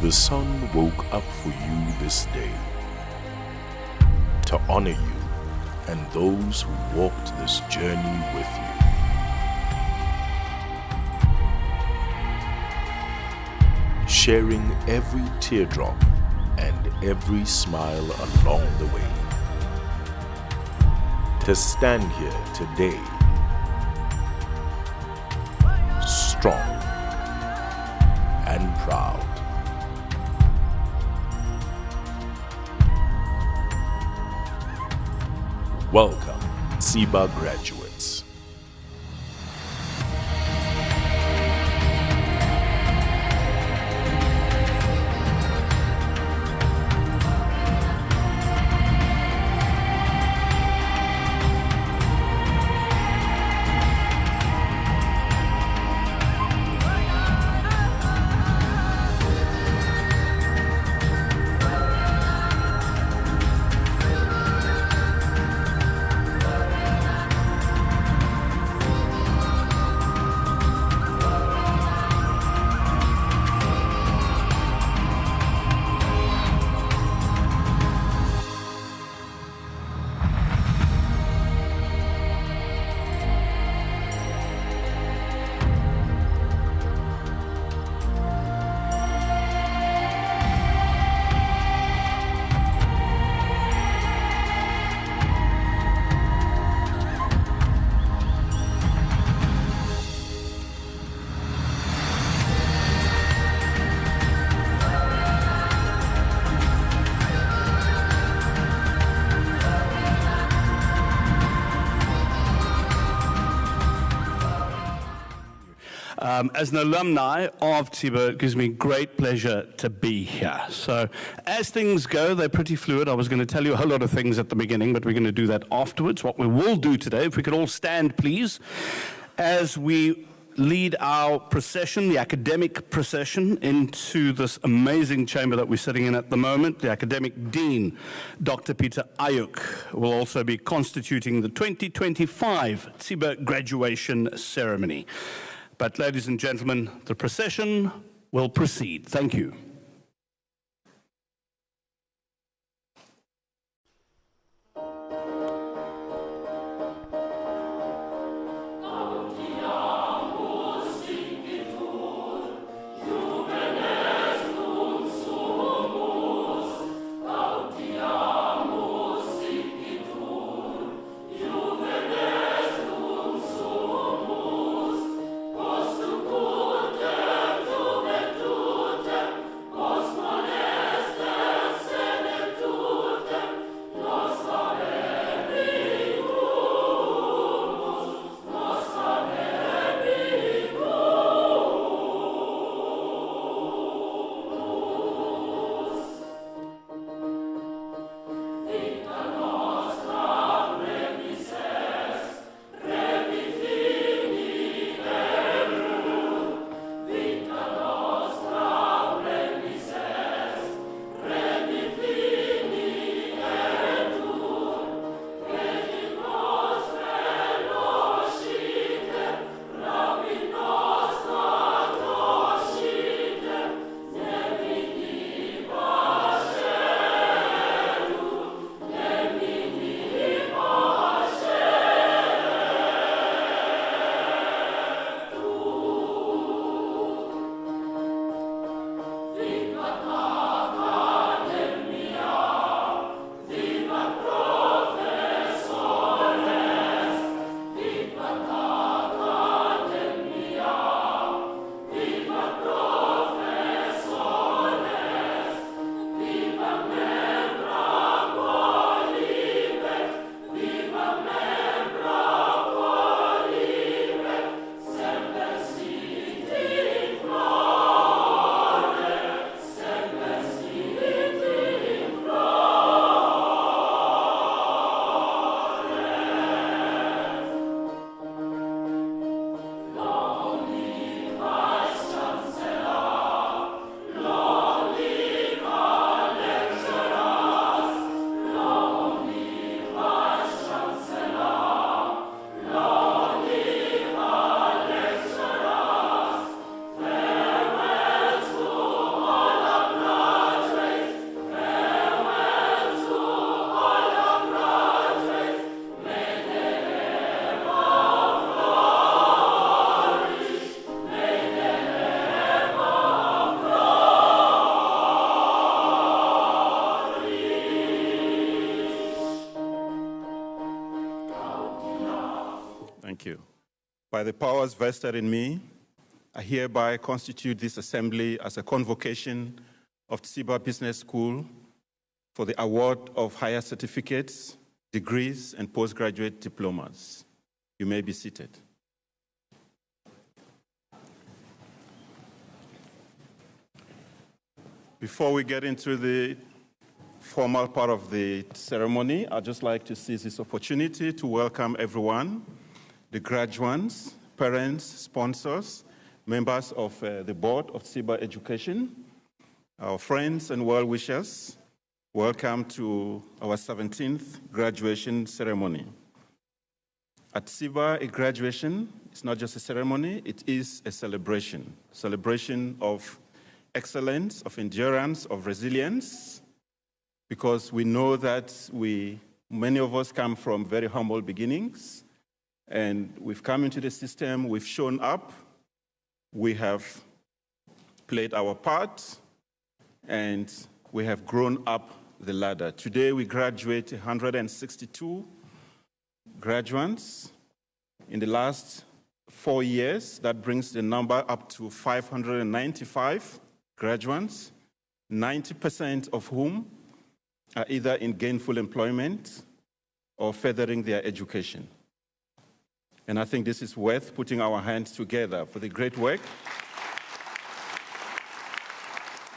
The sun woke up for you this day to honor you and those who walked this journey with you. Sharing every teardrop and every smile along the way. To stand here today, strong and proud. Welcome, TSIBA graduates. As an alumni of TSIBA, it gives me great pleasure to be here. So as things go, they're pretty fluid. I was going to tell you a whole lot of things at the beginning, but we're going to do that afterwards. What we will do today, if we could all stand, please, as we lead our procession, the academic procession, into this amazing chamber that we're sitting in at the moment. The academic dean, Dr. Peter Ayuk, will also be constituting the 2025 TSIBA graduation ceremony. But ladies and gentlemen, the procession will proceed. Thank you. By the powers vested in me, I hereby constitute this assembly as a convocation of TSIBA Business School for the award of higher certificates, degrees, and postgraduate diplomas. You may be seated. Before we get into the formal part of the ceremony, I'd just like to seize this opportunity to welcome everyone, the graduates, parents, sponsors, members of the board of TSIBA Education, our friends and well-wishers. Welcome to our 17th graduation ceremony. At TSIBA, a graduation is not just a ceremony, it is a celebration. Celebration of excellence, of endurance, of resilience, because we know that many of us come from very humble beginnings, and we've come into the system, we've shown up, we have played our part, and we have grown up the ladder. Today we graduate 162 graduates. In the last 4 years, that brings the number up to 595 graduates, 90% of whom are either in gainful employment or furthering their education. And I think this is worth putting our hands together for the great work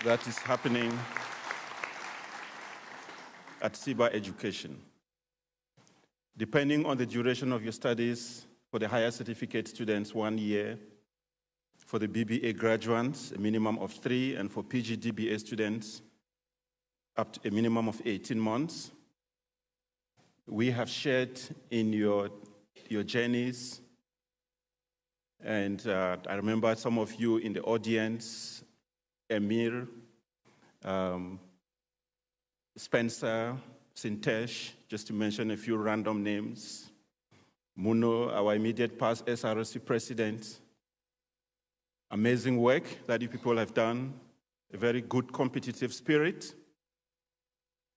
that is happening at TSIBA Education. Depending on the duration of your studies, for the higher certificate students, 1 year, for the BBA graduates, a minimum of 3, and for PGDBA students, up to a minimum of 18 months. We have shared in your journeys, and I remember some of you in the audience, Emir, Spencer, Sintesh, just to mention a few random names, Muno, our immediate past SRC president. Amazing work that you people have done, a very good competitive spirit.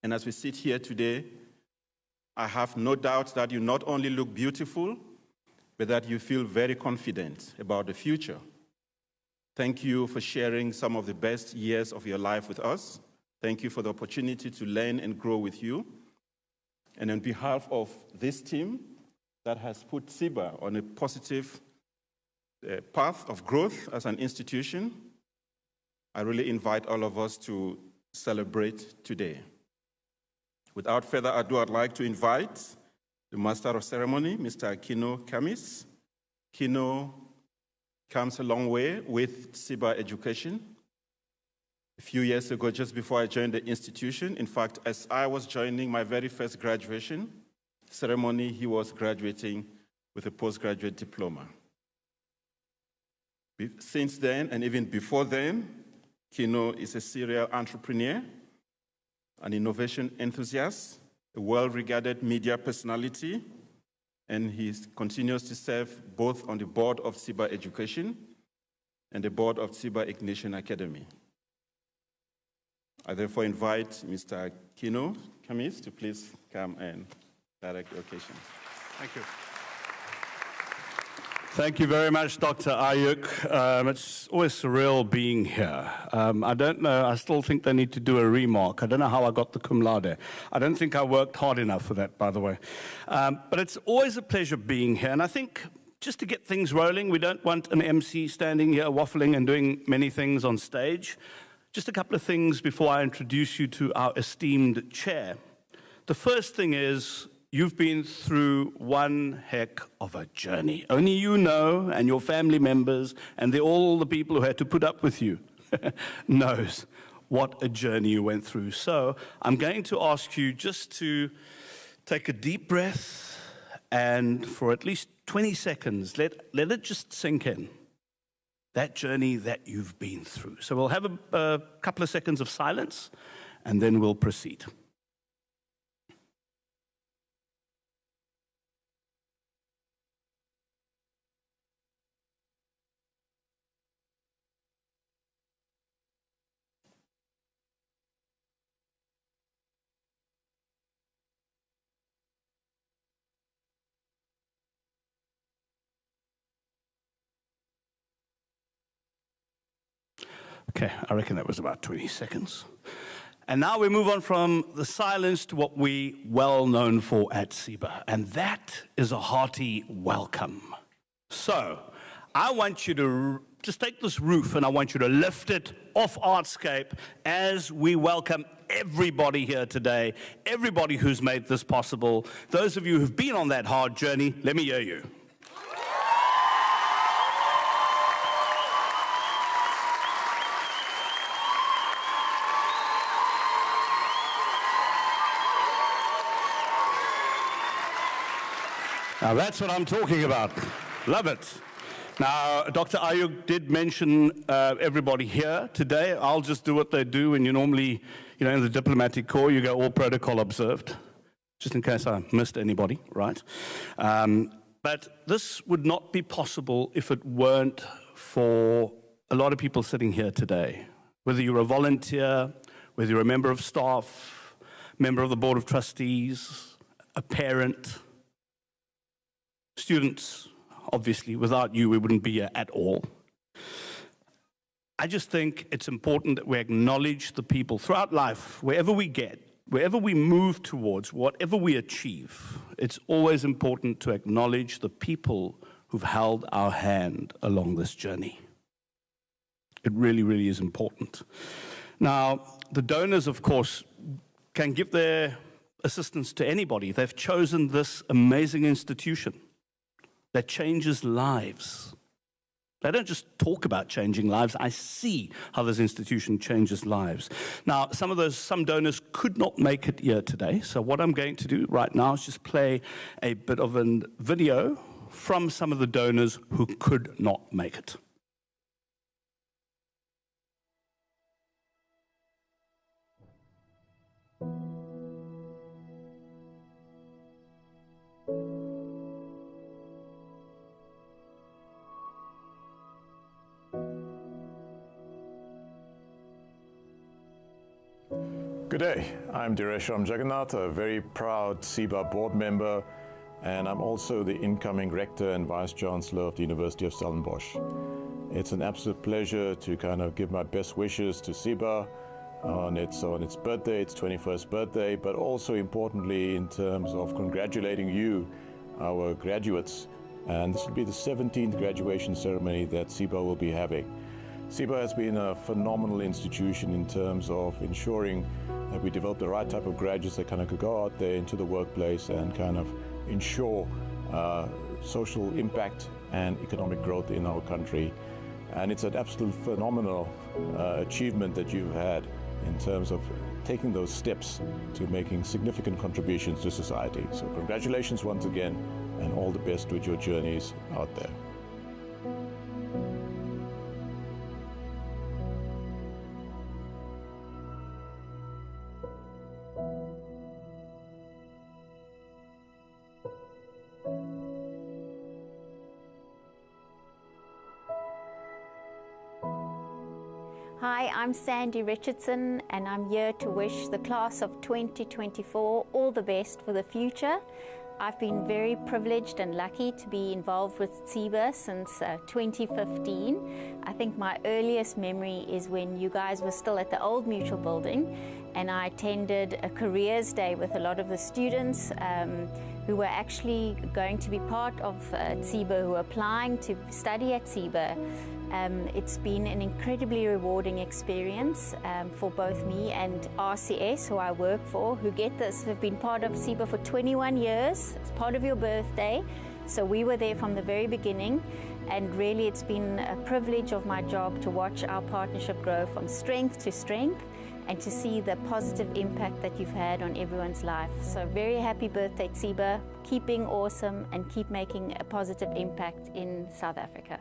And as we sit here today, I have no doubt that you not only look beautiful, but that you feel very confident about the future. Thank you for sharing some of the best years of your life with us. Thank you for the opportunity to learn and grow with you. And on behalf of this team that has put TSIBA on a positive path of growth as an institution, I really invite all of us to celebrate today. Without further ado, I'd like to invite the Master of Ceremony, Mr. Kino Kamis. Kino comes a long way with TSIBA Education. A few years ago, just before I joined the institution, in fact, as I was joining my very first graduation ceremony, he was graduating with a postgraduate diploma. Since then, and even before then, Kino is a serial entrepreneur, an innovation enthusiast, a well-regarded media personality, and he continues to serve both on the board of TSIBA Education and the board of TSIBA Ignition Academy. I therefore invite Mr. Kino Kamis to please come and direct the occasion. Thank you. Thank you very much, Dr. Ayuk. It's always surreal being here. I don't know, I still think they need to do a remark. I don't know how I got the cum laude. I don't think I worked hard enough for that, by the way. But it's always a pleasure being here. And I think just to get things rolling, we don't want an MC standing here waffling and doing many things on stage. Just a couple of things before I introduce you to our esteemed chair. The first thing is, you've been through one heck of a journey. Only you know, and your family members, and all the people who had to put up with you knows what a journey you went through. So I'm going to ask you just to take a deep breath, and for at least 20 seconds, let it just sink in. That journey that you've been through. So we'll have a couple of seconds of silence, and then we'll proceed. Okay, I reckon that was about 20 seconds. And now we move on from the silence to what we're well known for at TSIBA, and that is a hearty welcome. So, I want you to just take this roof and I want you to lift it off Artscape as we welcome everybody here today, everybody who's made this possible. Those of you who've been on that hard journey, let me hear you. Now that's what I'm talking about. Love it. Now, Dr. Ayub did mention everybody here today. I'll just do what they do when you normally, in the diplomatic corps, you go all protocol observed, just in case I missed anybody, right? But this would not be possible if it weren't for a lot of people sitting here today. Whether you're a volunteer, whether you're a member of staff, member of the board of trustees, a parent, students, obviously, without you, we wouldn't be here at all. I just think it's important that we acknowledge the people throughout life, wherever we get, wherever we move towards, whatever we achieve. It's always important to acknowledge the people who've held our hand along this journey. It really, really is important. Now, the donors, of course, can give their assistance to anybody. They've chosen this amazing institution that changes lives. They don't just talk about changing lives. I see how this institution changes lives. Now, some donors could not make it here today. So what I'm going to do right now is just play a bit of a video from some of the donors who could not make it. Good day, I'm Diresham Jagannath, a very proud TSIBA board member, and I'm also the incoming rector and vice chancellor of the University of Stellenbosch. It's an absolute pleasure to kind of give my best wishes to TSIBA on its birthday, its 21st birthday, but also importantly in terms of congratulating you, our graduates. And this will be the 17th graduation ceremony that TSIBA will be having. TSIBA has been a phenomenal institution in terms of ensuring that we develop the right type of graduates that kind of could go out there into the workplace and kind of ensure social impact and economic growth in our country. And it's an absolute phenomenal achievement that you've had in terms of taking those steps to making significant contributions to society. So congratulations once again, and all the best with your journeys out there. Hi, I'm Sandy Richardson, and I'm here to wish the class of 2024 all the best for the future. I've been very privileged and lucky to be involved with TSIBA since 2015. I think my earliest memory is when you guys were still at the old Mutual building, and I attended a careers day with a lot of the students who were actually going to be part of TSIBA, who were applying to study at TSIBA. It's been an incredibly rewarding experience for both me and RCS, who I work for, who have been part of TSIBA for 21 years. It's part of your birthday. So we were there from the very beginning, and really it's been a privilege of my job to watch our partnership grow from strength to strength and to see the positive impact that you've had on everyone's life. So very happy birthday, TSIBA. Keep being awesome and keep making a positive impact in South Africa.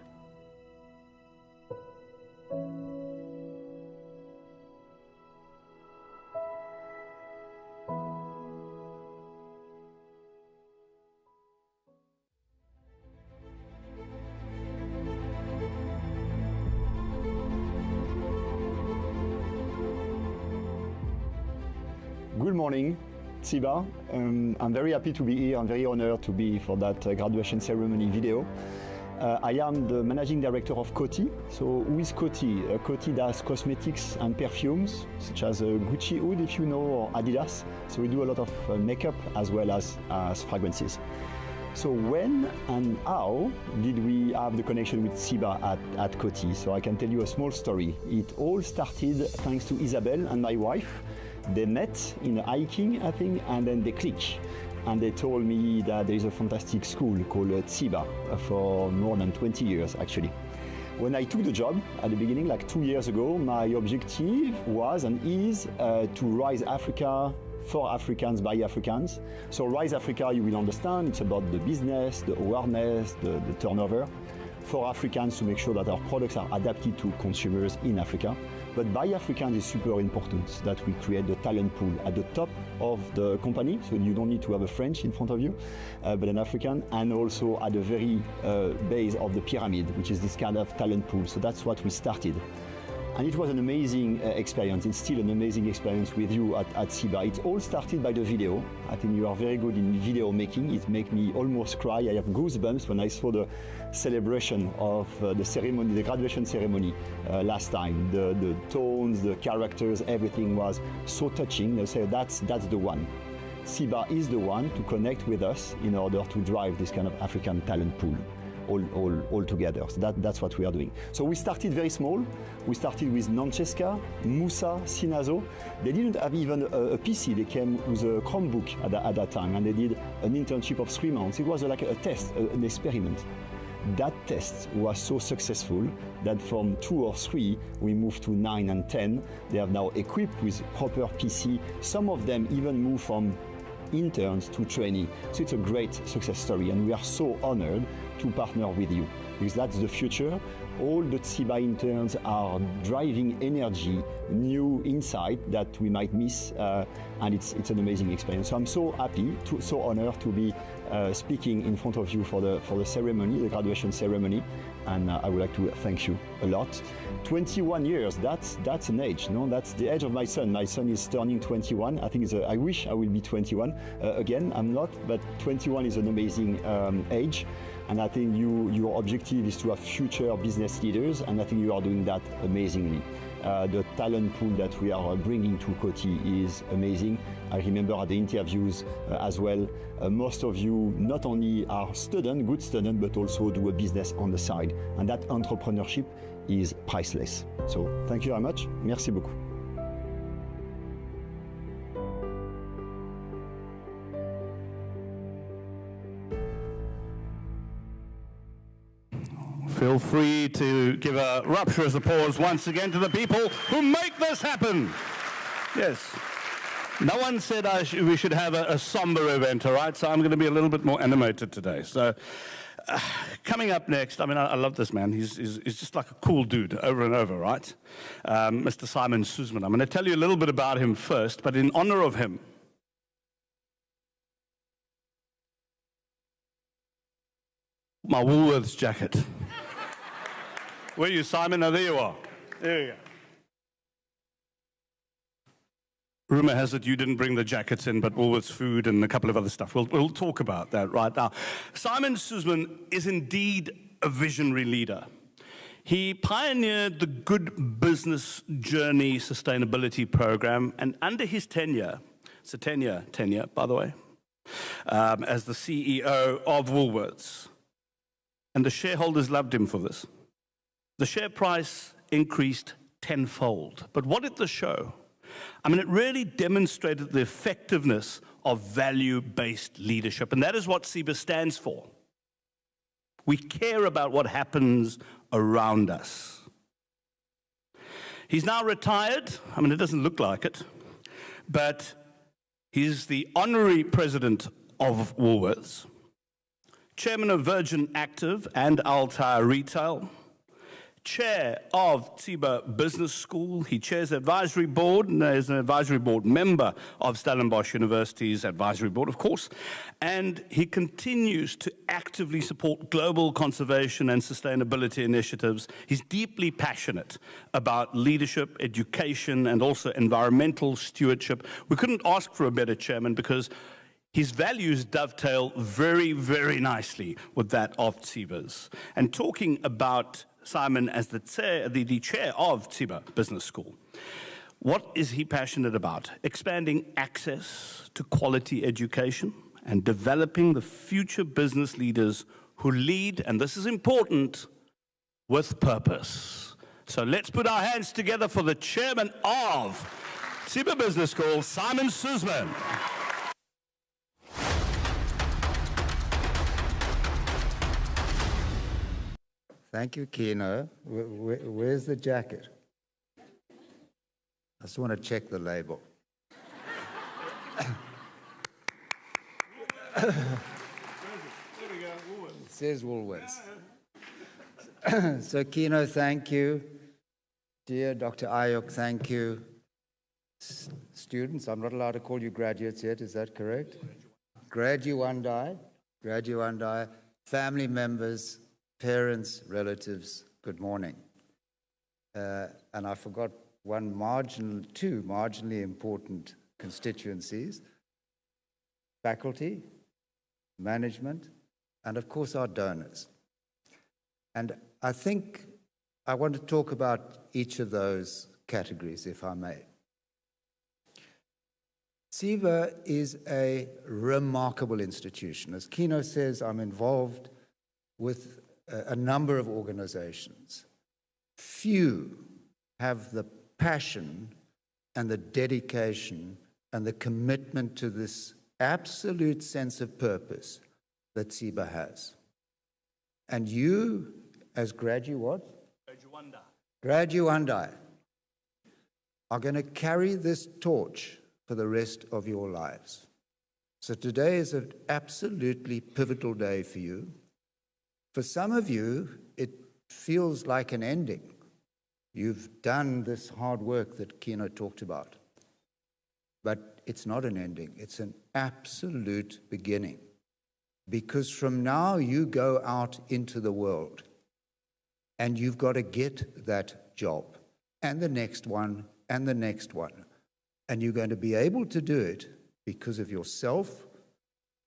Good morning, TSIBA. I'm very happy to be here. I'm very honored to be for that graduation ceremony video. I am the managing director of Coty. So who is Coty? Coty does cosmetics and perfumes, such as Gucci Hood, if you know, or Adidas. So we do a lot of makeup as well as fragrances. So when and how did we have the connection with TSIBA at Coty? So I can tell you a small story. It all started thanks to Isabel and my wife. They met in hiking, I think, and then they clicked. And they told me that there is a fantastic school called TSIBA for more than 20 years, actually. When I took the job at the beginning, like 2 years ago, my objective was and is to rise Africa for Africans by Africans. So Rise Africa, you will understand, it's about the business, the awareness, the turnover. For Africans to make sure that our products are adapted to consumers in Africa. But by Africans is super important that we create the talent pool at the top of the company, so you don't need to have a French in front of you, but an African, and also at the very base of the pyramid, which is this kind of talent pool. So that's what we started. And it was an amazing experience. It's still an amazing experience with you at TSIBA. It all started by the video. I think you are very good in video making. It made me almost cry. I have goosebumps when I saw the celebration of the ceremony, the graduation ceremony last time. The tones, the characters, everything was so touching. They say that's the one. TSIBA is the one to connect with us in order to drive this kind of African talent pool. All together. So that's what we are doing. So we started very small. We started with Nancesca, Moussa, Sinazo. They didn't have even a PC. They came with a Chromebook at that time, and they did an internship of 3 months. It was like a test, an experiment. That test was so successful that from 2 or 3, we moved to 9 and 10. They are now equipped with proper PC. Some of them even moved from interns to trainee. So it's a great success story, and we are so honored to partner with you, because that's the future. All the TSIBA interns are driving energy, new insight that we might miss, and it's an amazing experience. So I'm so happy, so honored to be speaking in front of you for the ceremony, the graduation ceremony, and I would like to thank you a lot. 21 years, that's an age, no? That's the age of my son. My son is turning 21. I think I wish I will be 21. Again, I'm not, but 21 is an amazing age. And I think your objective is to have future business leaders, and I think you are doing that amazingly. The talent pool that we are bringing to Coty is amazing. I remember at the interviews as well, most of you not only are good students, but also do a business on the side. And that entrepreneurship is priceless. So thank you very much. Merci beaucoup. Feel free to give a rapturous applause once again to the people who make this happen. Yes. No one said we should have a somber event, all right? So I'm going to be a little bit more animated today. So coming up next, I mean, I love this man. He's just like a cool dude over and over, right? Mr. Simon Suzman. I'm going to tell you a little bit about him first, but in honor of him, my Woolworths jacket. Where are you, Simon? Oh, there you are. There you go. Rumor has it you didn't bring the jackets in, but Woolworths food and a couple of other stuff. We'll talk about that right now. Simon Suzman is indeed a visionary leader. He pioneered the Good Business Journey Sustainability Program, and under his tenure, it's a tenure, by the way, as the CEO of Woolworths, and the shareholders loved him for this. The share price increased tenfold. But what did this show? I mean, it really demonstrated the effectiveness of value-based leadership, and that is what TSIBA stands for. We care about what happens around us. He's now retired. I mean, it doesn't look like it, but he's the honorary president of Woolworths, chairman of Virgin Active and Altair Retail, chair of TSIBA Business School. He chairs the advisory board and is an advisory board member of Stellenbosch University's advisory board, of course. And he continues to actively support global conservation and sustainability initiatives. He's deeply passionate about leadership, education, and also environmental stewardship. We couldn't ask for a better chairman because His values dovetail very, very nicely with that of TSIBA's. And talking about Simon as the chair of TSIBA Business School, what is he passionate about? Expanding access to quality education and developing the future business leaders who lead, and this is important, with purpose. So let's put our hands together for the chairman of TSIBA Business School, Simon Suzman. Thank you, Kino. Where's the jacket? I just want to check the label. It says Woolworths. So, Kino, thank you. Dear Dr. Ayuk, thank you. Students, I'm not allowed to call you graduates yet, is that correct? Graduandi, family members, parents, relatives, good morning. And I forgot two marginally important constituencies: faculty, management, and of course our donors. And I think I want to talk about each of those categories, if I may. TSIBA is a remarkable institution. As Kino says, I'm involved with a number of organizations. Few have the passion and the dedication and the commitment to this absolute sense of purpose that TSIBA has. And you, as graduandi, are going to carry this torch for the rest of your lives. So today is an absolutely pivotal day for you. For some of you, it feels like an ending. You've done this hard work that Kino talked about. But it's not an ending, it's an absolute beginning. Because from now you go out into the world and you've got to get that job and the next one and the next one. And you're going to be able to do it because of yourself,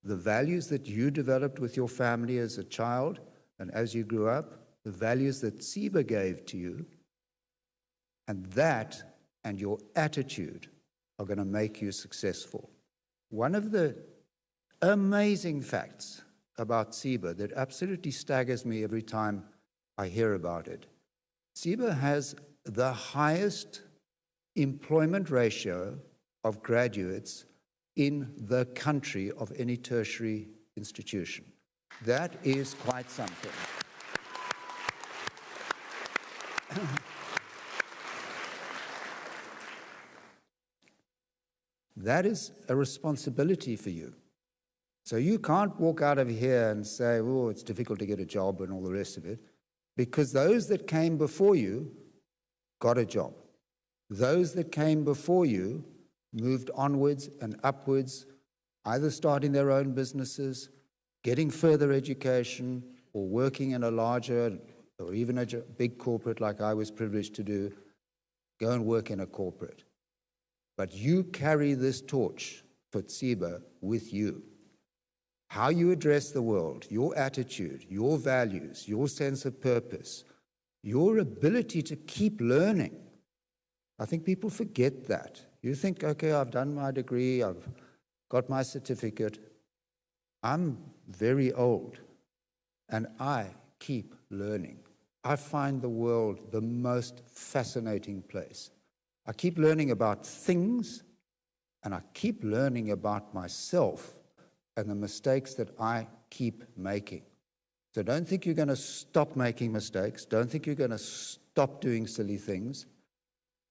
the values that you developed with your family as a child and as you grew up, the values that TSIBA gave to you, and that and your attitude are going to make you successful. One of the amazing facts about TSIBA that absolutely staggers me every time I hear about it, TSIBA has the highest employment ratio of graduates in the country of any tertiary institution. That is quite something. That is a responsibility for you. So you can't walk out of here and say, oh, it's difficult to get a job and all the rest of it, because those that came before you got a job. Those that came before you moved onwards and upwards, either starting their own businesses, getting further education, or working in a larger or even a big corporate like I was privileged to do, go and work in a corporate. But you carry this torch for TSIBA with you. How you address the world, your attitude, your values, your sense of purpose, your ability to keep learning. I think people forget that. You think, okay, I've done my degree, I've got my certificate. I'm very old, and I keep learning. I find the world the most fascinating place. I keep learning about things, and I keep learning about myself and the mistakes that I keep making. So don't think you're going to stop making mistakes. Don't think you're going to stop doing silly things.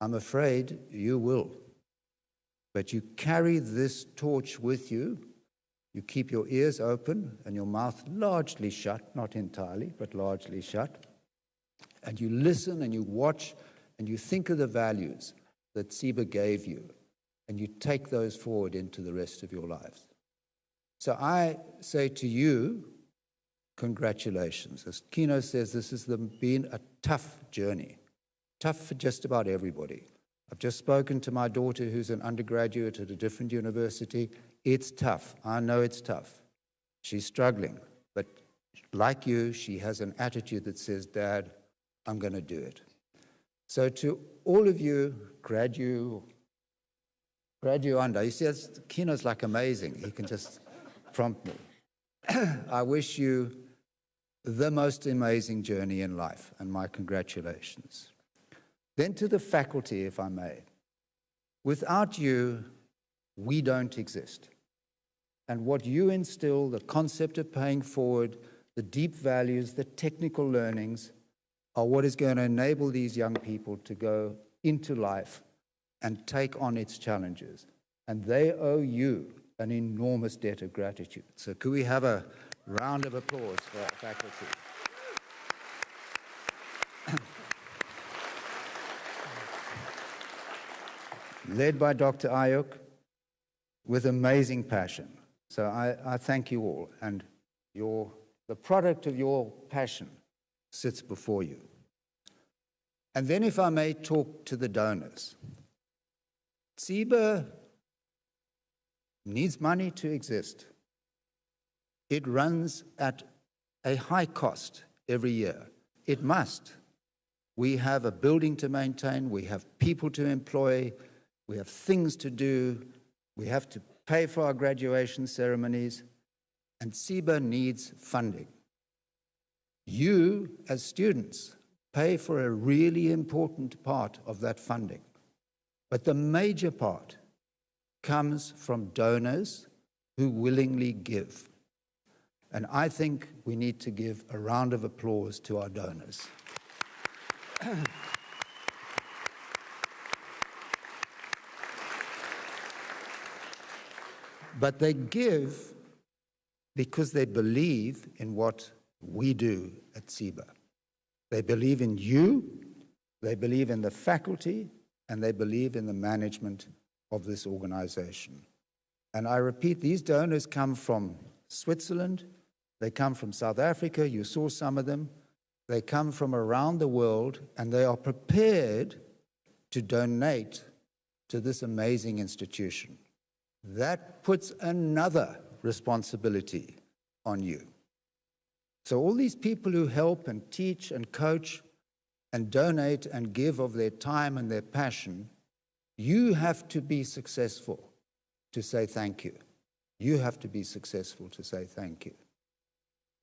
I'm afraid you will. But you carry this torch with you. You keep your ears open and your mouth largely shut, not entirely, but largely shut. And you listen and you watch and you think of the values that TSIBA gave you, and you take those forward into the rest of your lives. So I say to you, congratulations. As Kino says, this has been a tough journey, tough for just about everybody. I've just spoken to my daughter who's an undergraduate at a different university. It's tough. I know it's tough. She's struggling. But like you, she has an attitude that says, Dad, I'm going to do it. So to all of you, graduanda, you see, Kino's like amazing. He can just prompt me. I wish you the most amazing journey in life, and my congratulations. Then to the faculty, if I may. Without you, we don't exist. And what you instill, the concept of paying forward, the deep values, the technical learnings, are what is going to enable these young people to go into life and take on its challenges. And they owe you an enormous debt of gratitude. So could we have a round of applause for our faculty? Led by Dr. Ayuk, with amazing passion. So I thank you all, and the product of your passion sits before you. And then if I may talk to the donors. TSIBA needs money to exist. It runs at a high cost every year. It must. We have a building to maintain, we have people to employ, we have things to do, we have to pay for our graduation ceremonies, and TSIBA needs funding. You, as students, pay for a really important part of that funding. But the major part comes from donors who willingly give. And I think we need to give a round of applause to our donors. But they give because they believe in what we do at TSIBA. They believe in you, they believe in the faculty, and they believe in the management of this organization. And I repeat, these donors come from Switzerland, they come from South Africa, you saw some of them, they come from around the world, and they are prepared to donate to this amazing institution. That puts another responsibility on you. So all these people who help and teach and coach and donate and give of their time and their passion, you have to be successful to say thank you. You have to be successful to say thank you.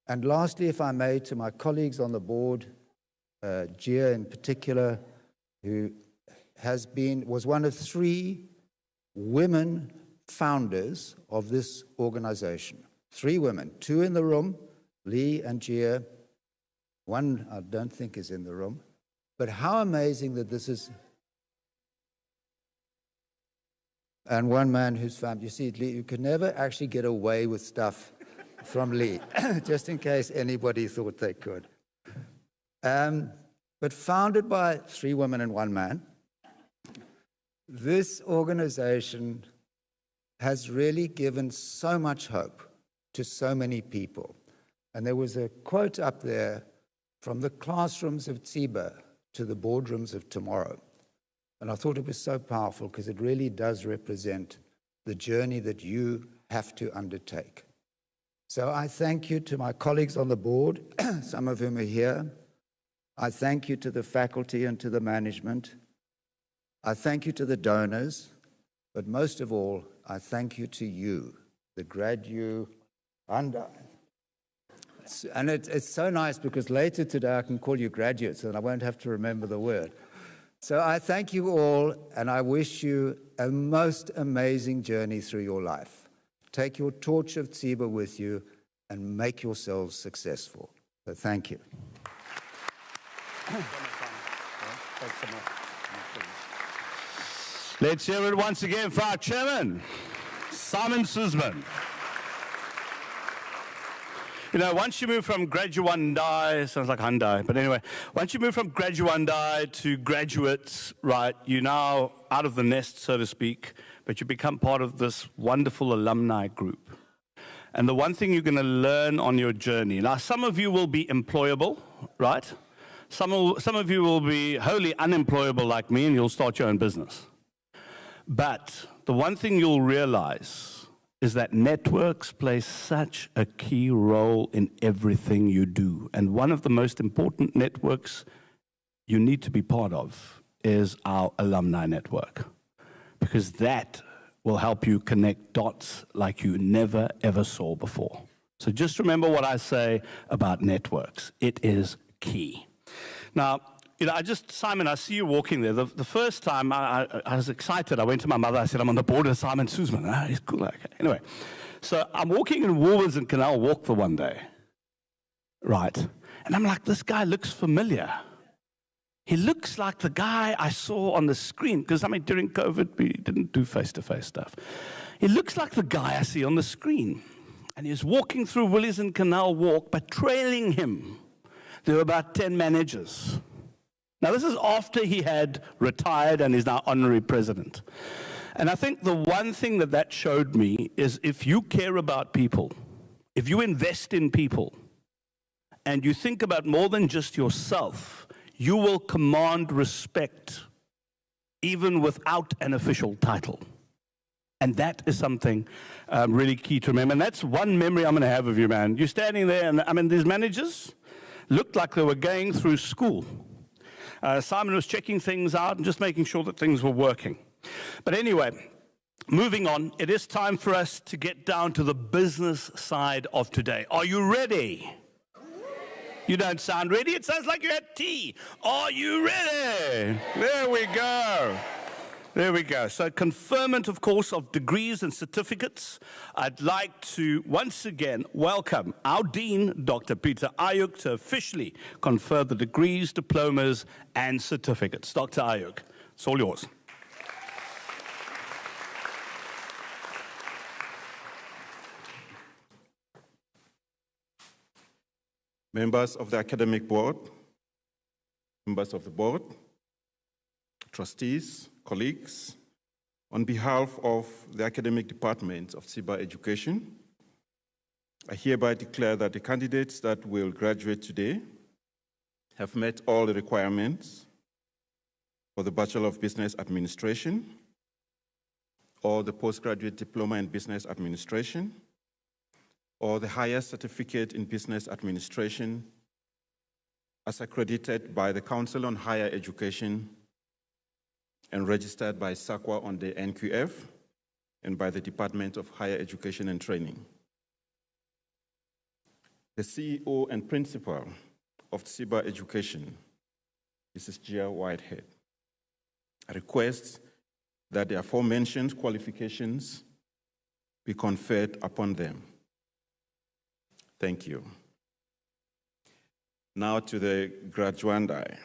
And lastly, if I may, to my colleagues on the board, Gia in particular, who was one of 3 women founders of this organization. 3 women, 2 in the room, Lee and Gia. 1 I don't think is in the room. But how amazing that this is. And 1 man who's found, you see, Lee, you could never actually get away with stuff from Lee, just in case anybody thought they could. But founded by 3 women and 1 man, this organization has really given so much hope to so many people. And there was a quote up there, from the classrooms of TSIBA to the boardrooms of tomorrow. And I thought it was so powerful because it really does represent the journey that you have to undertake. So I thank you to my colleagues on the board, some of whom are here. I thank you to the faculty and to the management. I thank you to the donors, but most of all, I thank you to you, the graduanda. And it's so nice because later today I can call you graduates and I won't have to remember the word. So I thank you all, and I wish you a most amazing journey through your life. Take your torch of TSIBA with you and make yourselves successful. So thank you. Let's hear it once again for our chairman, Simon Suzman. You know, once you move from graduandi, sounds like Hyundai, but anyway, once you move from graduandi to graduates, right, you're now out of the nest, so to speak, but you become part of this wonderful alumni group. And the one thing you're going to learn on your journey, now some of you will be employable, right? Some of you will be wholly unemployable like me, and you'll start your own business. But the one thing you'll realize is that networks play such a key role in everything you do. And one of the most important networks you need to be part of is our alumni network, because that will help you connect dots like you never, ever saw before. So just remember what I say about networks. It is key. Now, Simon, I see you walking there. The first time I was excited. I went to my mother. I said, I'm on the board of Simon Suzman. Ah, he's cool. Okay. Anyway, so I'm walking in Woolworths and Canal Walk for one day. Right. And I'm like, this guy looks familiar. He looks like the guy I saw on the screen. Because, during COVID, we didn't do face-to-face stuff. He looks like the guy I see on the screen. And he was walking through Woolies and Canal Walk, but trailing him, there were about 10 managers. Now, this is after he had retired and is now honorary president. And I think the one thing that showed me is if you care about people, if you invest in people, and you think about more than just yourself, you will command respect even without an official title. And that is something really key to remember. And that's one memory I'm going to have of you, man. You're standing there, and these managers looked like they were going through school. Simon was checking things out and just making sure that things were working. But anyway, moving on, it is time for us to get down to the business side of today. Are you ready? You don't sound ready. It sounds like you had tea. Are you ready? There we go. There we go. So conferment, of course, of degrees and certificates. I'd like to once again welcome our Dean, Dr. Peter Ayuk, to officially confer the degrees, diplomas, and certificates. Dr. Ayuk, it's all yours. Members of the academic board, members of the board, trustees, colleagues, on behalf of the academic department of TSIBA Education, I hereby declare that the candidates that will graduate today have met all the requirements for the Bachelor of Business Administration or the Postgraduate Diploma in Business Administration or the Higher Certificate in Business Administration as accredited by the Council on Higher Education and registered by SAQA on the NQF and by the Department of Higher Education and Training. The CEO and principal of TSIBA Education, Mrs. Gia Whitehead, I request that the aforementioned qualifications be conferred upon them. Thank you. Now to the graduandi.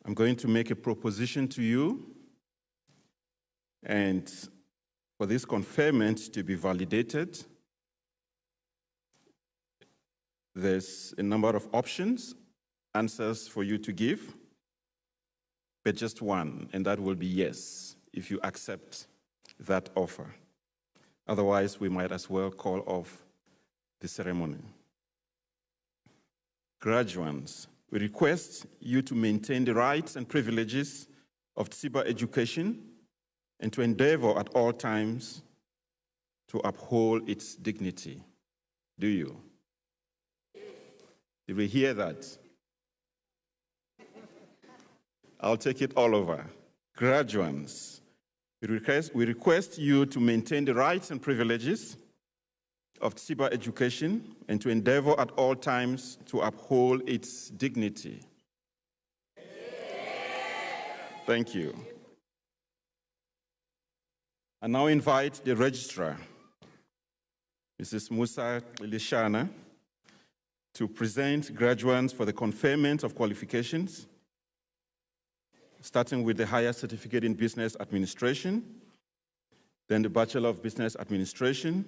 I'm going to make a proposition to you, and for this conferment to be validated, there's a number of options, answers for you to give, but just one, and that will be yes, if you accept that offer. Otherwise, we might as well call off the ceremony. Graduates, we request you to maintain the rights and privileges of TSIBA Education and to endeavor at all times to uphold its dignity. Do you? Did we hear that? I'll take it all over. Graduates, we request you to maintain the rights and privileges of TSIBA Education and to endeavor at all times to uphold its dignity. Thank you. I now invite the registrar, Mrs. Musa Ilishana, to present graduates for the conferment of qualifications, starting with the Higher Certificate in Business Administration, then the Bachelor of Business Administration,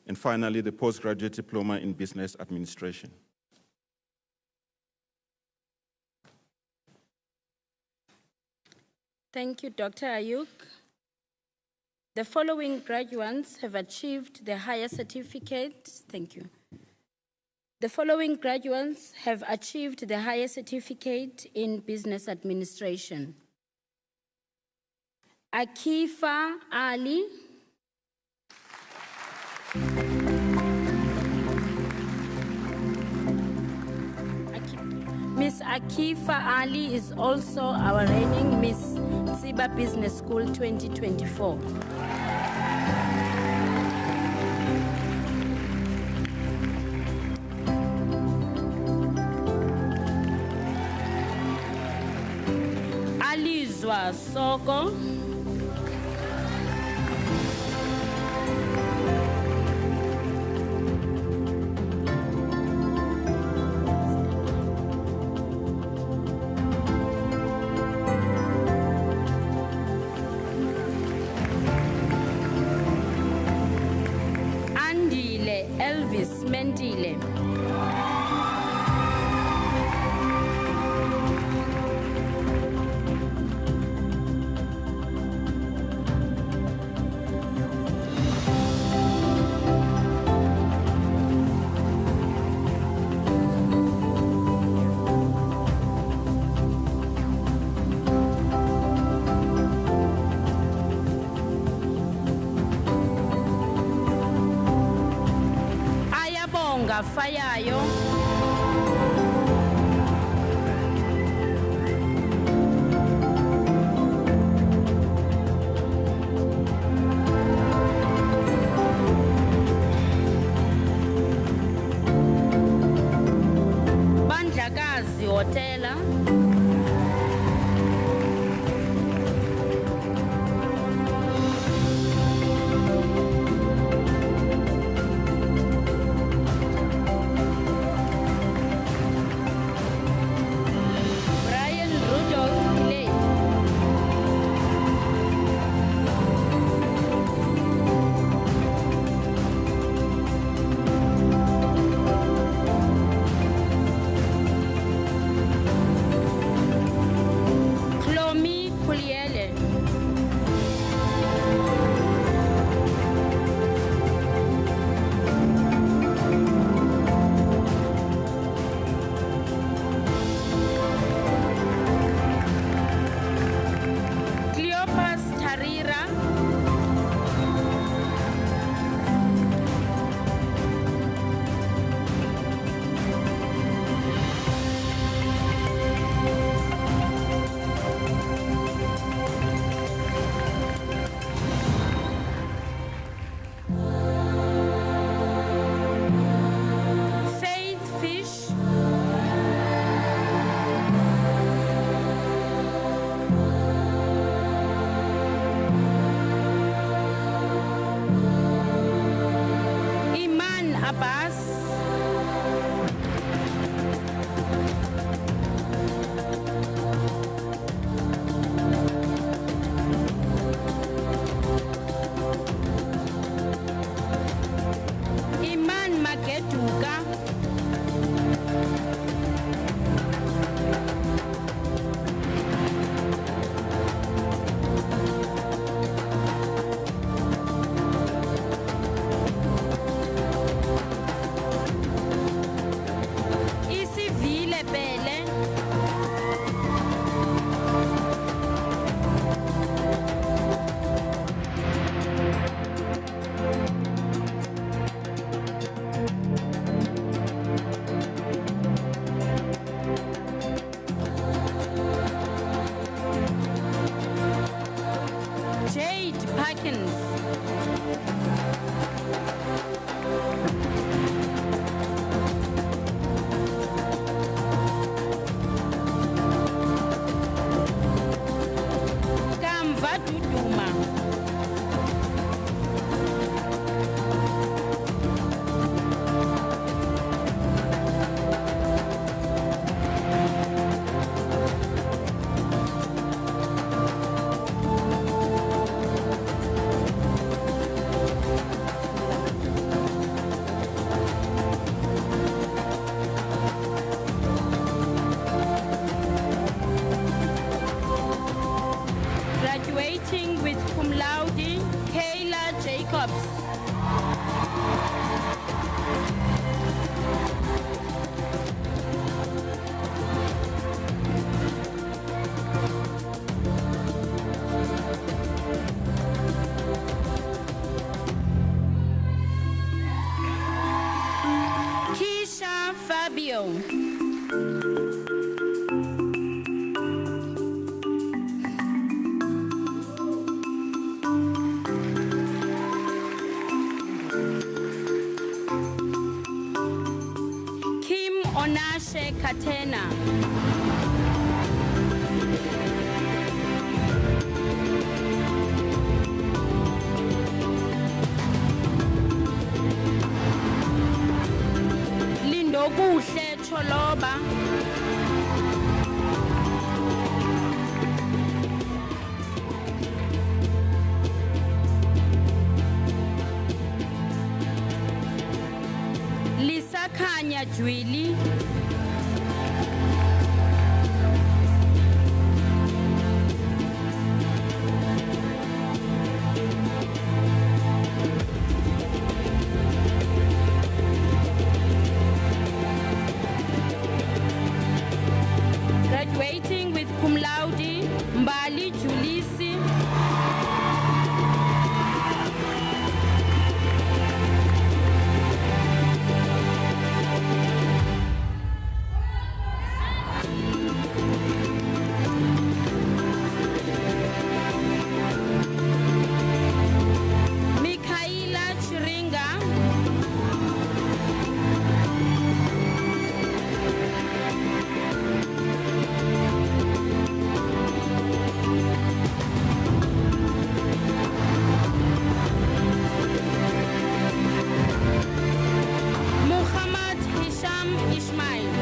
and finally the Postgraduate Diploma in Business Administration. Thank you, Dr. Ayuk. The following graduates have achieved the higher certificate. Thank you. The following graduates have achieved the highest certificate in business administration. Akifa Ali. Miss Akifa Ali is also our reigning Miss TSIBA Business School 2024. Alizwa Soko. Elvis Mentile. Fayayo. Bandlakazi Hotela. Moshe Katena. Lindokuhle Choloba. Lisakhanya Jwili. Graduating with cum laude, Mbali Julisi. Mikaela Chiringa. Muhammad Hisham Ismail.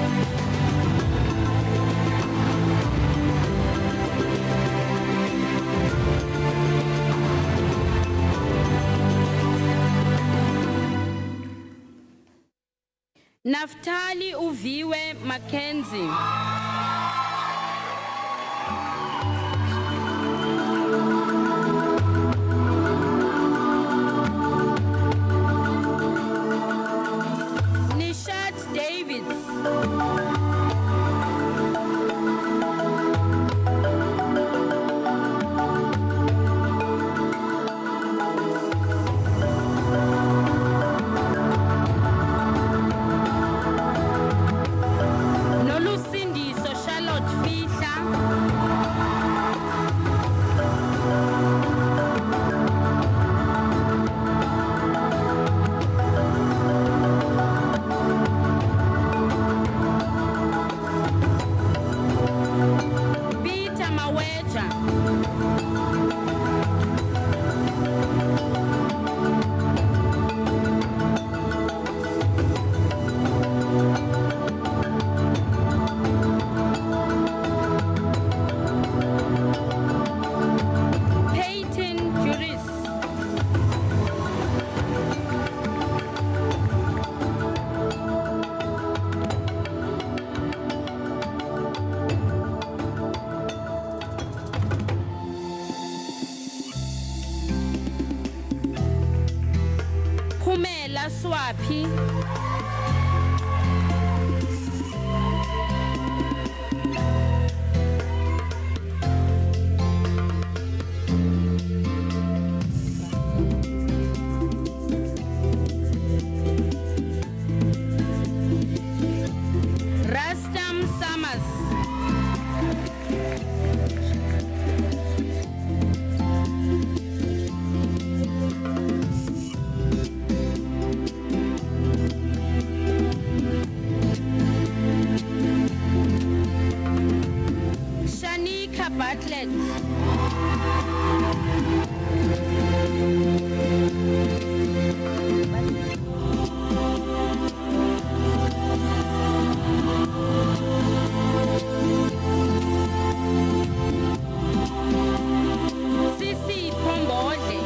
Naftali Uviwe Mackenzie. Nishat Davids. Nolusindiso Charlotte Fihla. Peter Maweja. Peyton Juris. Pumela Swapi. Rastam Summers. Shanika Bartlett. Sisi Pombode.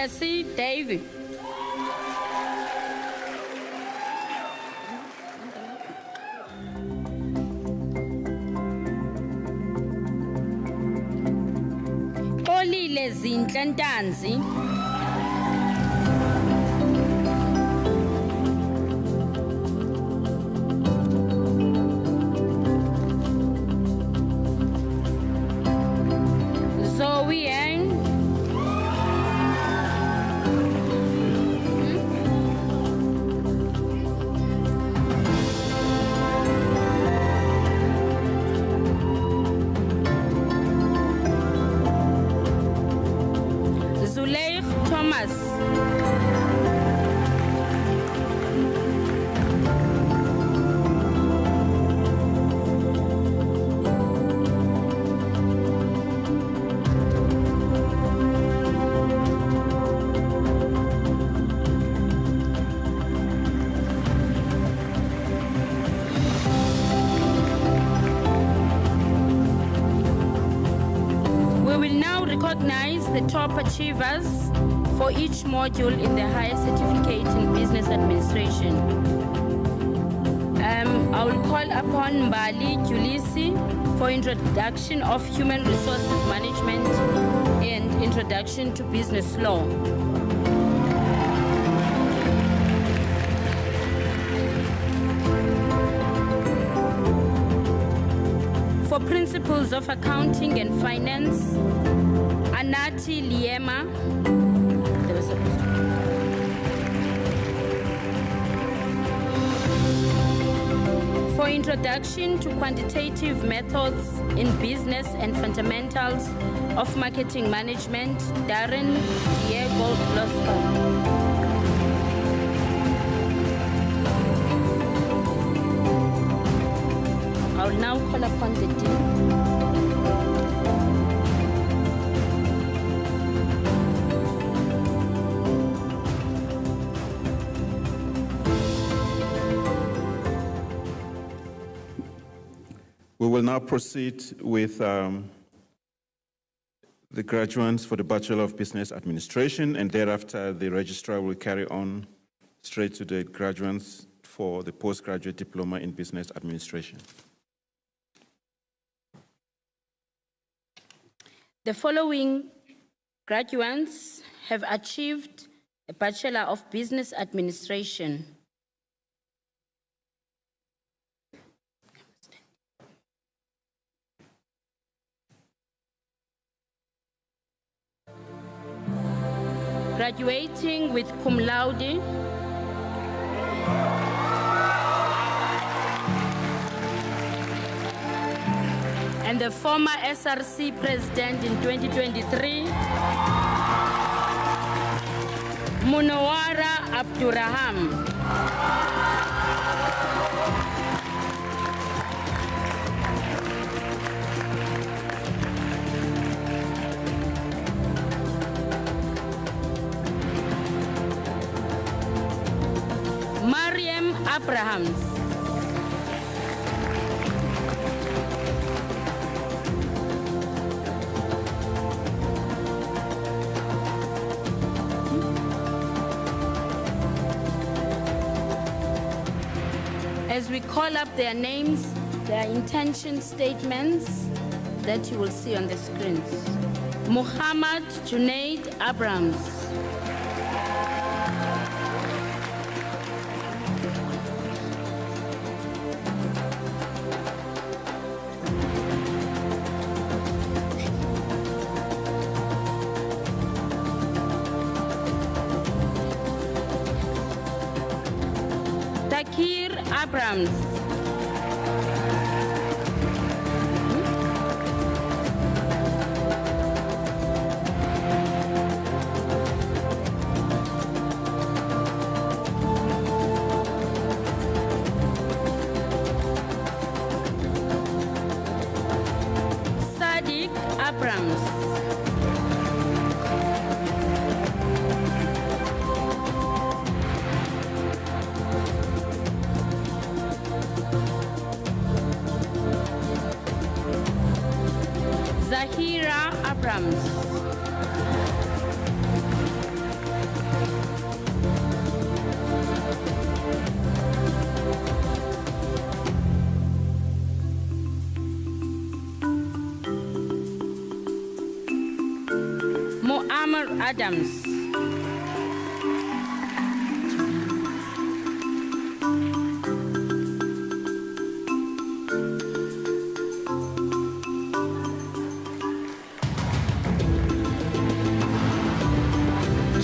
Jesse David. Olile Zinhle Ntanzi. Zoe Yang. Zuleif Thomas. We will now recognize the top achievers for each module in the higher certificate in business administration. I will call upon Mbali Julisi for introduction of human resources management and introduction to business law. For principles of accounting and finance, Anati Liema. For introduction to quantitative methods in business and fundamentals of marketing management, Darren Diego Blosco. I will now call upon the dean. We will now proceed with the graduates for the Bachelor of Business Administration, and thereafter the registrar will carry on straight to the graduates for the postgraduate diploma in business administration. The following graduates have achieved a Bachelor of Business Administration. Graduating with cum laude, and the former SRC president in 2023, Munawara Abdurraham. Mariam Abrahams. As we call up their names, their intention statements that you will see on the screens. Muhammad Junaid Abrams. Takir Abrams. Sadiq Abrams. Zahira Abrams. Eleanor Adams.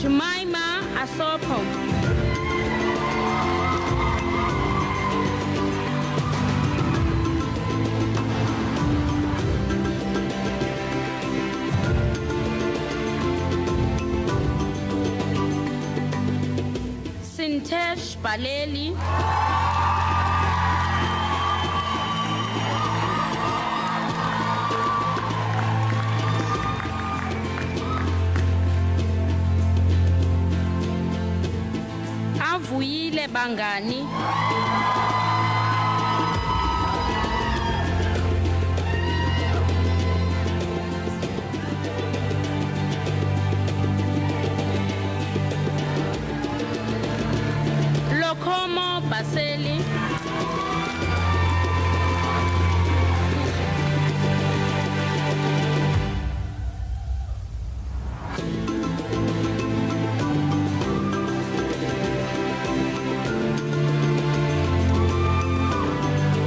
Jemima Asopo. Sintesh Baleli. Avuyile Bangani. Lokomo Baseli.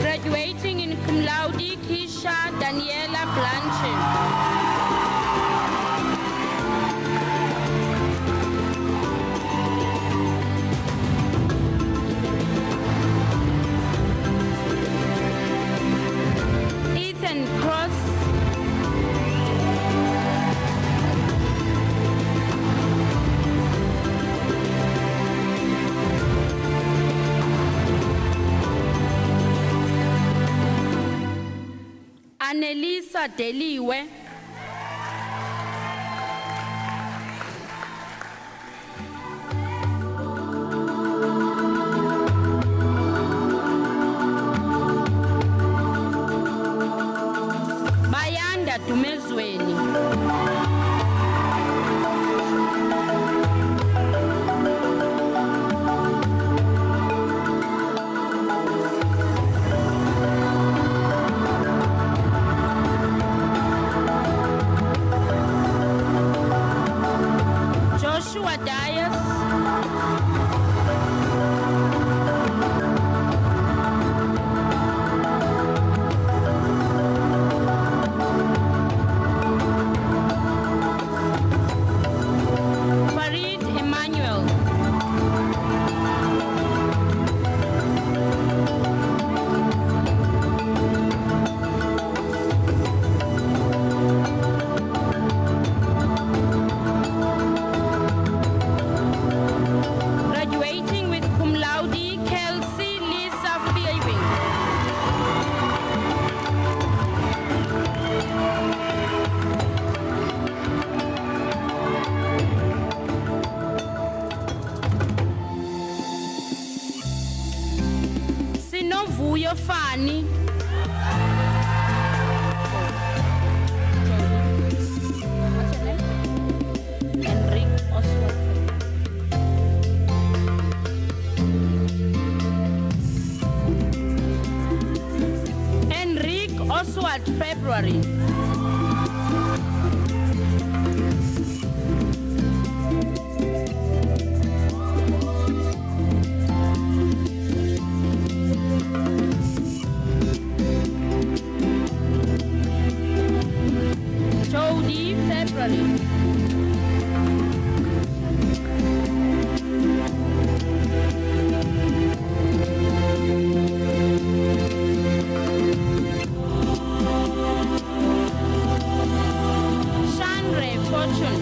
Graduating in cum laude, Kisha Daniela Blanche. Ethan Cross. Annelisa Deliwe. Bayanda Dumezweni. Joshua Dias. Farid Emmanuel. Graduating with cum laude, Kelsey Lisa Fielding. Sinovuyo Fani. What's your name? Enrique Oswald. Enrique Oswald February. Jody February. Shanre Fortune.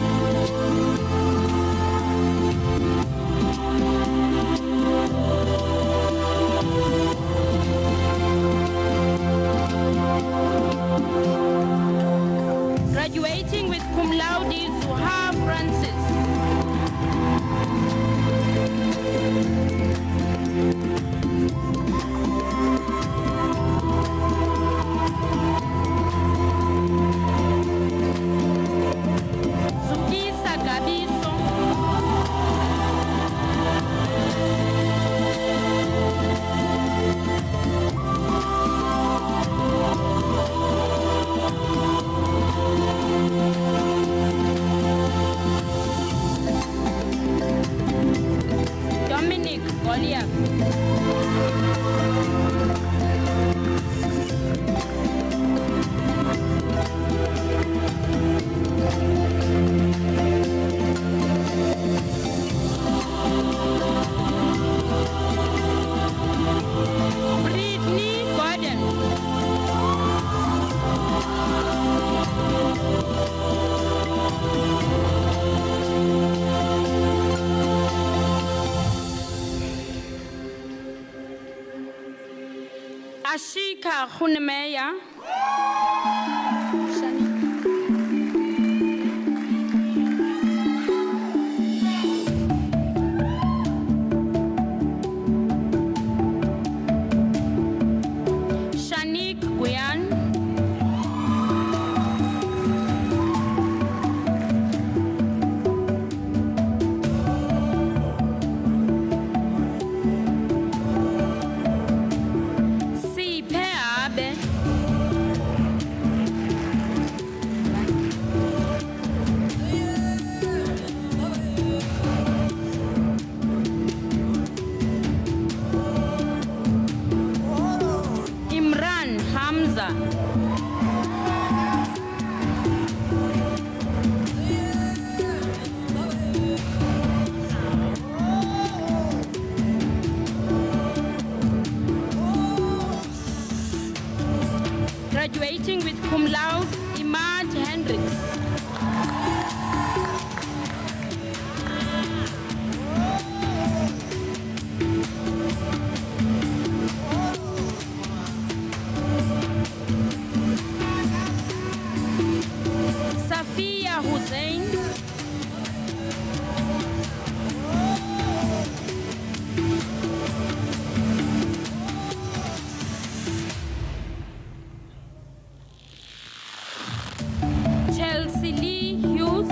Graduating with cum laude, Zuha Francis. Zukisa Gabiso. Sia Hunemeya. Shanik Guyan. Graduating with cum laude, Imad Hendricks. Safia Hussein. Chelsea Lee Hughes.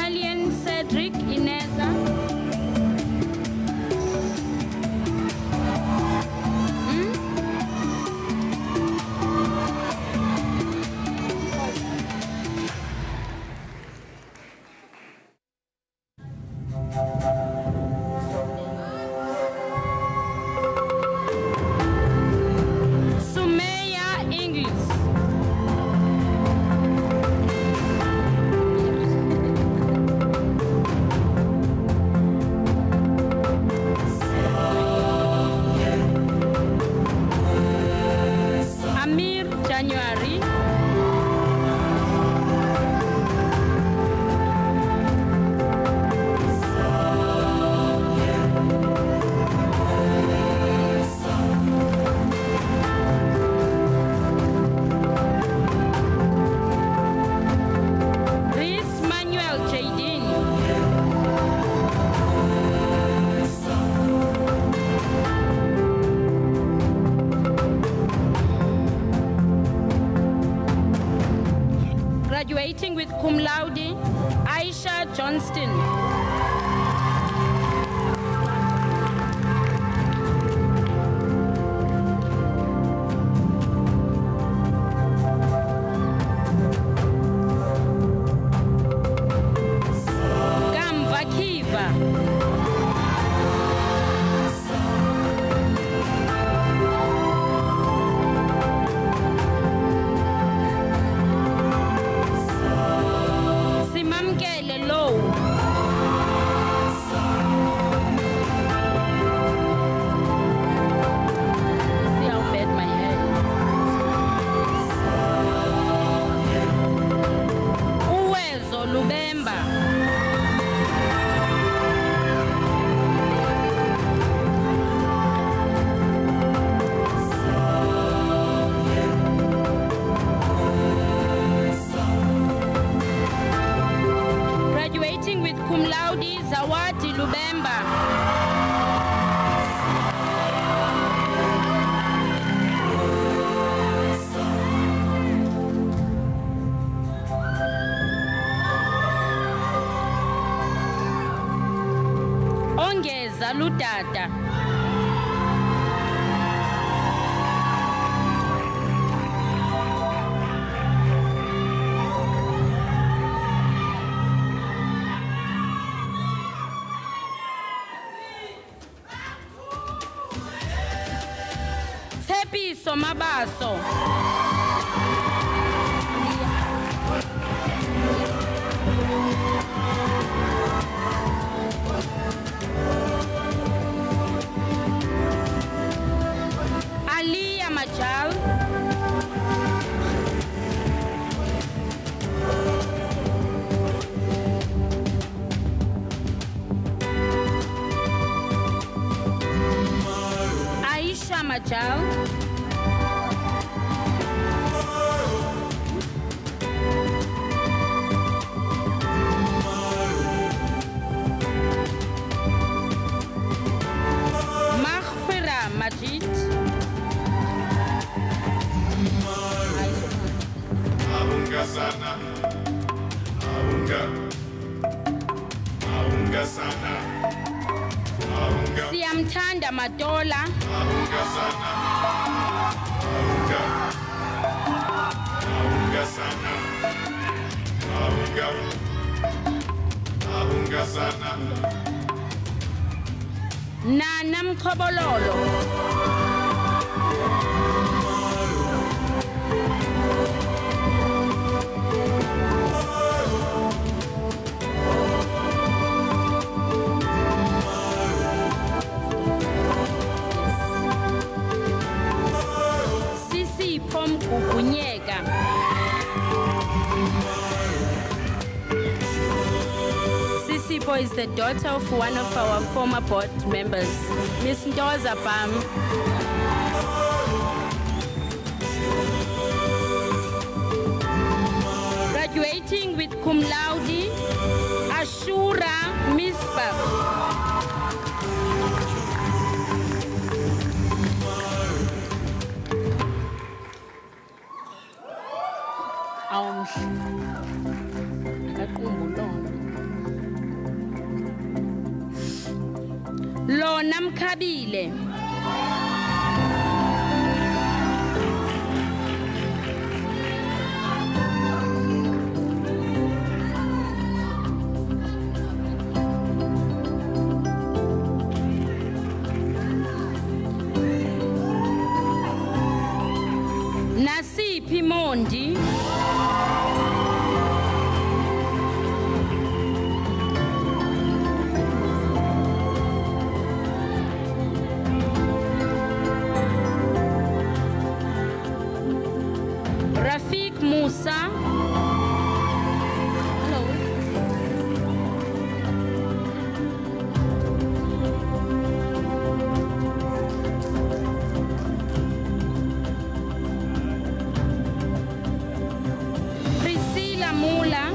Alien Cedric Ineza. Sumeya Inglis. Amir January. Reese Manuel Jadin. Graduating with cum laude, Aisha Johnston. Gamva Kiva. Simamkele Low. See how bad my hair is. Uwezo Lubemba. Graduating with cum laude, Zawadi Lubemba. Ongeza Ludada. Tepiso Mabaso. Aliyah Majal. Rajal. Maghfira Majid. Aunga sana, aunga sana, aunga. Siyamthanda Matola. Aunga sana, aunga sana, aunga sana. Nana Mkobololo. Mgugunyeka. Sisipo is the daughter of one of our former board members, Miss Ndoza Pam. Graduating with cum laude, Ashura Misbah. Lona Mkhabile. Nasiphi Mondi. Musa. Hello. Priscilla Mula.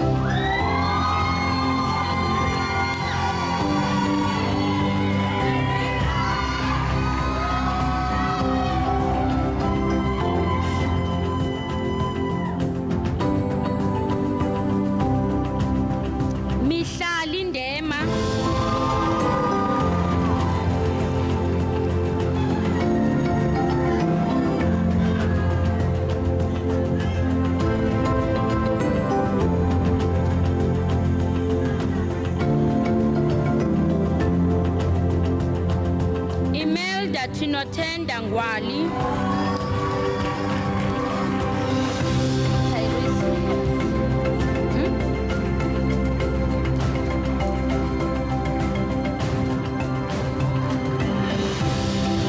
Chinotenda Ngwali.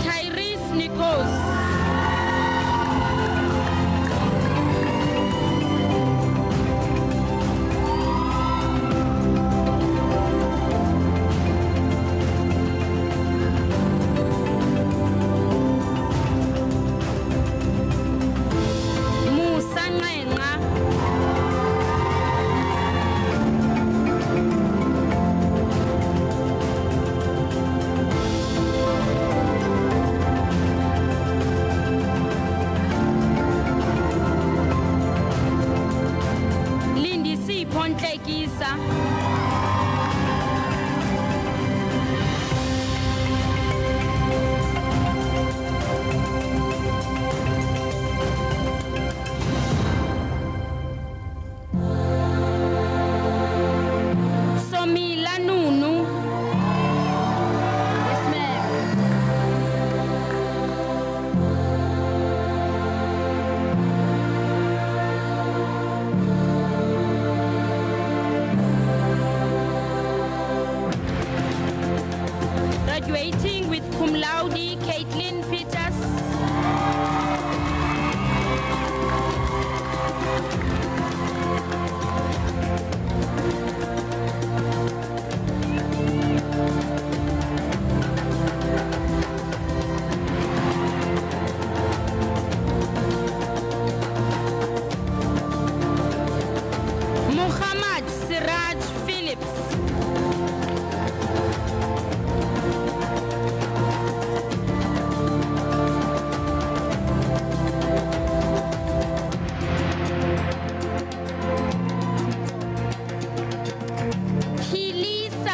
Tyrese Nichols. Graduating with cum laude, Caitlin Peters.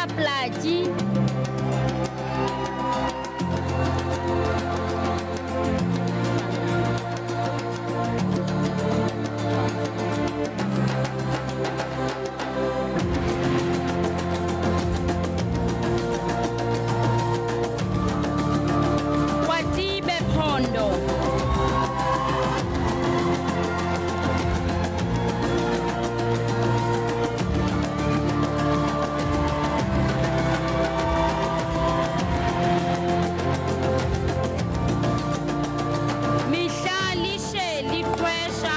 Plaji. Watibe Pondo. Mishali Sheli Kwesha.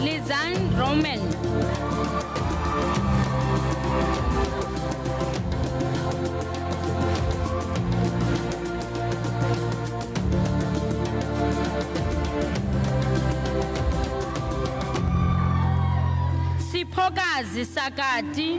Lizanne Roman. Siphokazi Sakati.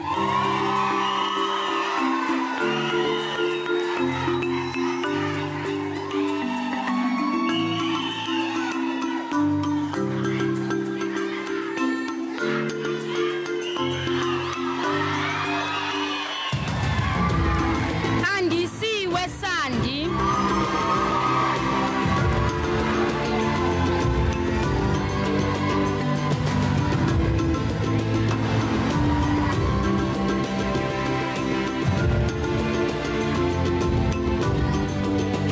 Andisiwe Sandi.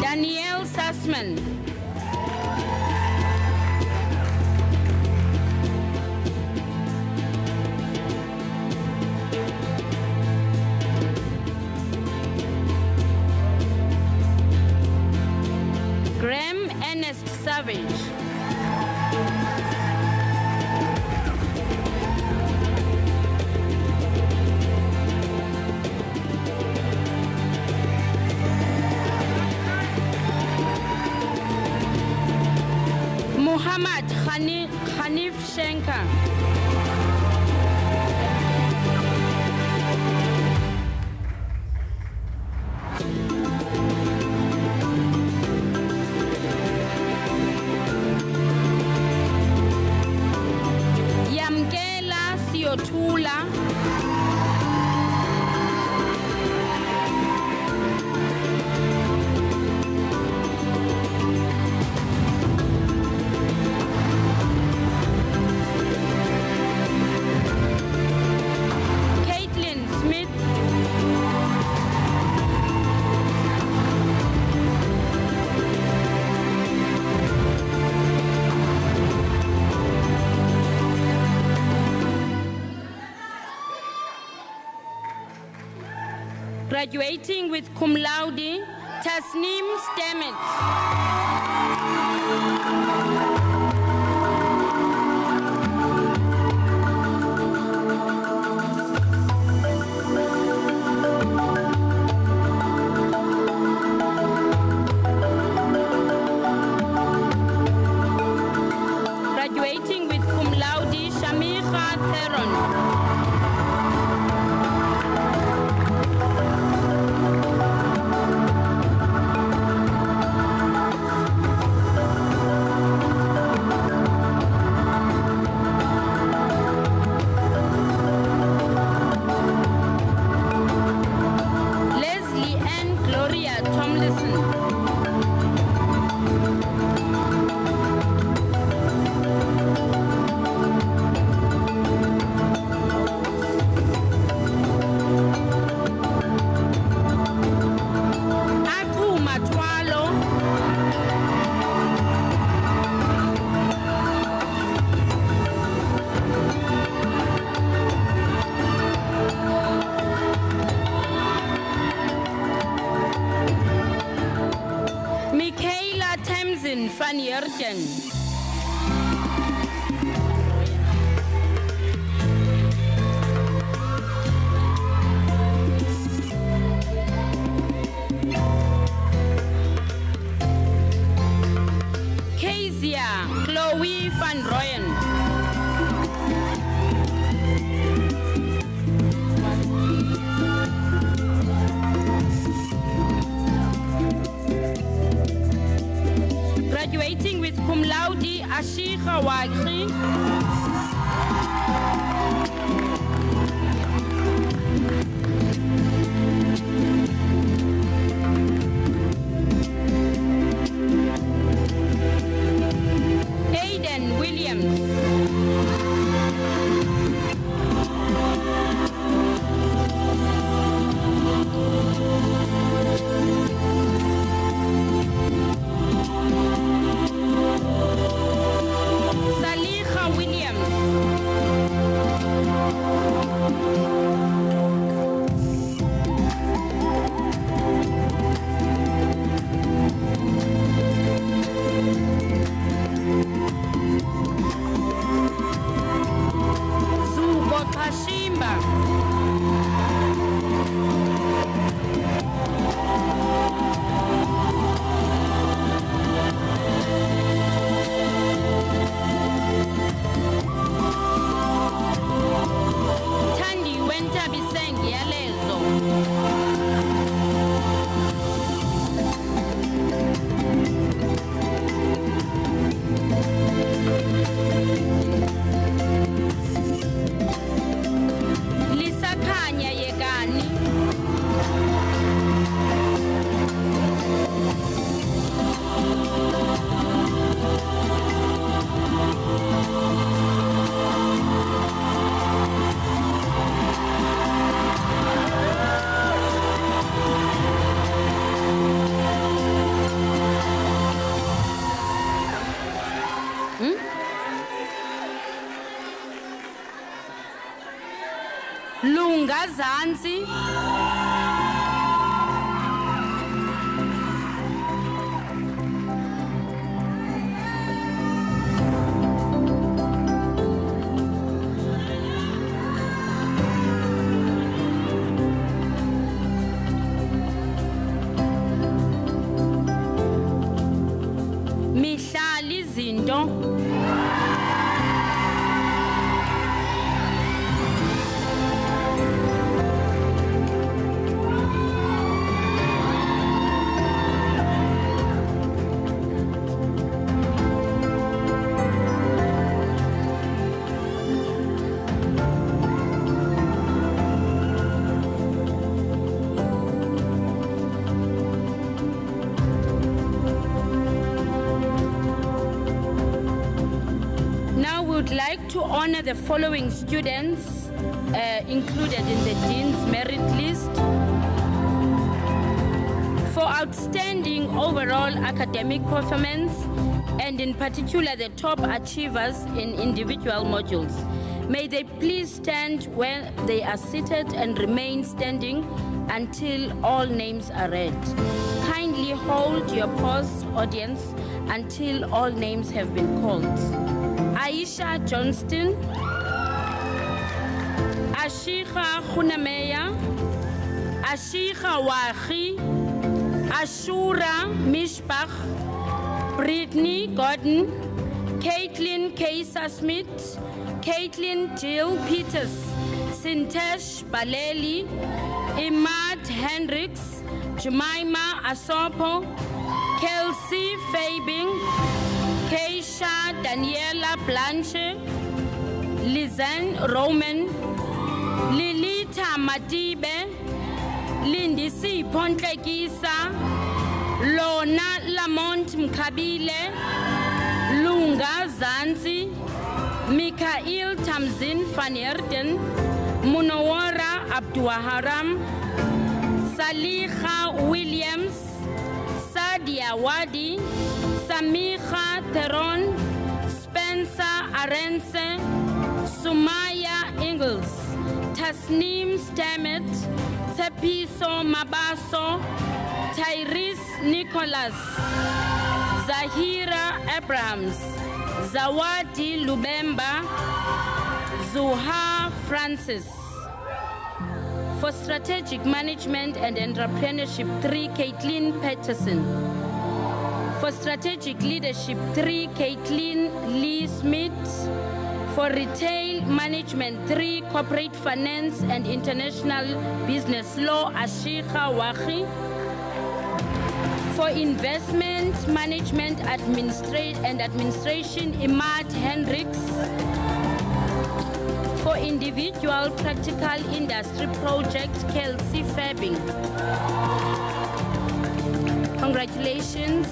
Danielle Sussman. Graham Ernest Savage. Muhammad Hanif Shenka. Yamkela Siotula. Caitlin Smith. Graduating with cum laude, Tasneem Stamets. Graduating with cum laude, Shamikha Theron. Leslie Ann Gloria Tomlinson. Aku Matwalo. Michaela Tamsin van Yerten. Kezia Chloe van Rooyen. Ashika Wagri. Aiden Williams. Saliha Williams. Zuko Kashimba. Tandi Wenta Bisengi Alezo. Lisa Kanya Yegani. Lunga Zanzi. Mihlali Zinto. Now we would like to honor the following students included in the Dean's Merit List for outstanding overall academic performance and in particular the top achievers in individual modules. May they please stand where they are seated and remain standing until all names are read. Kindly hold your pause, audience, until all names have been called. Aisha Johnston, Ashika Khunameya, Ashika Wahi, Ashura Mishbach, Brittany Gordon, Caitlin Kaysa Smith, Caitlin Jill Peters, Sintesh Baleli, Imad Hendricks, Jemima Asopo, Kelsey Fabing, Keisha Daniela Blanche, Lizanne Roman, Lilita Madibe, Lindisi Pontlekisa, Lona Lamont Mkabile, Lunga Zanzi, Mikhail Tamzin van Erden, Munawara Abduaharam, Saliha Williams, Sadia Wadi, Samiha Theron, Spencer Arense, Sumaya Ingles, Tasneem Stamet, Tepiso Mabaso, Tyrese Nicholas, Zahira Abrahams, Zawadi Lubemba, Zuha Francis. For Strategic Management and Entrepreneurship 3, Caitlin Peterson. For Strategic Leadership 3, Caitlin Lee Smith. For Retail Management 3, Corporate Finance and International Business Law, Ashika Wahi. For investment management and administration, Imad Hendricks. For individual practical industry project, Kelsey Fabbing. Congratulations.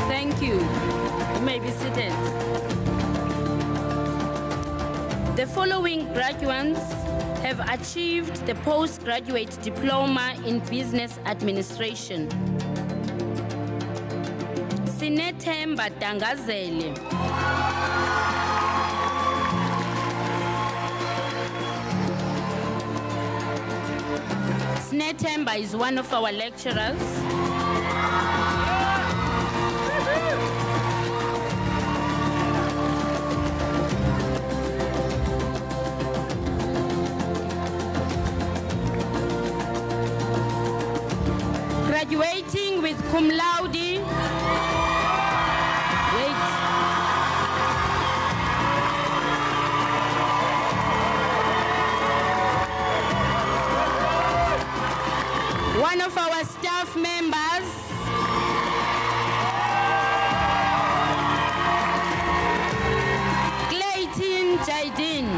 Thank you. You may be seated. The following graduates have achieved the postgraduate diploma in business administration. Sinethemba Dangazele. Sinethemba is one of our lecturers. Graduating with cum laude. Wait. One of our staff members. Clayton Jaidin.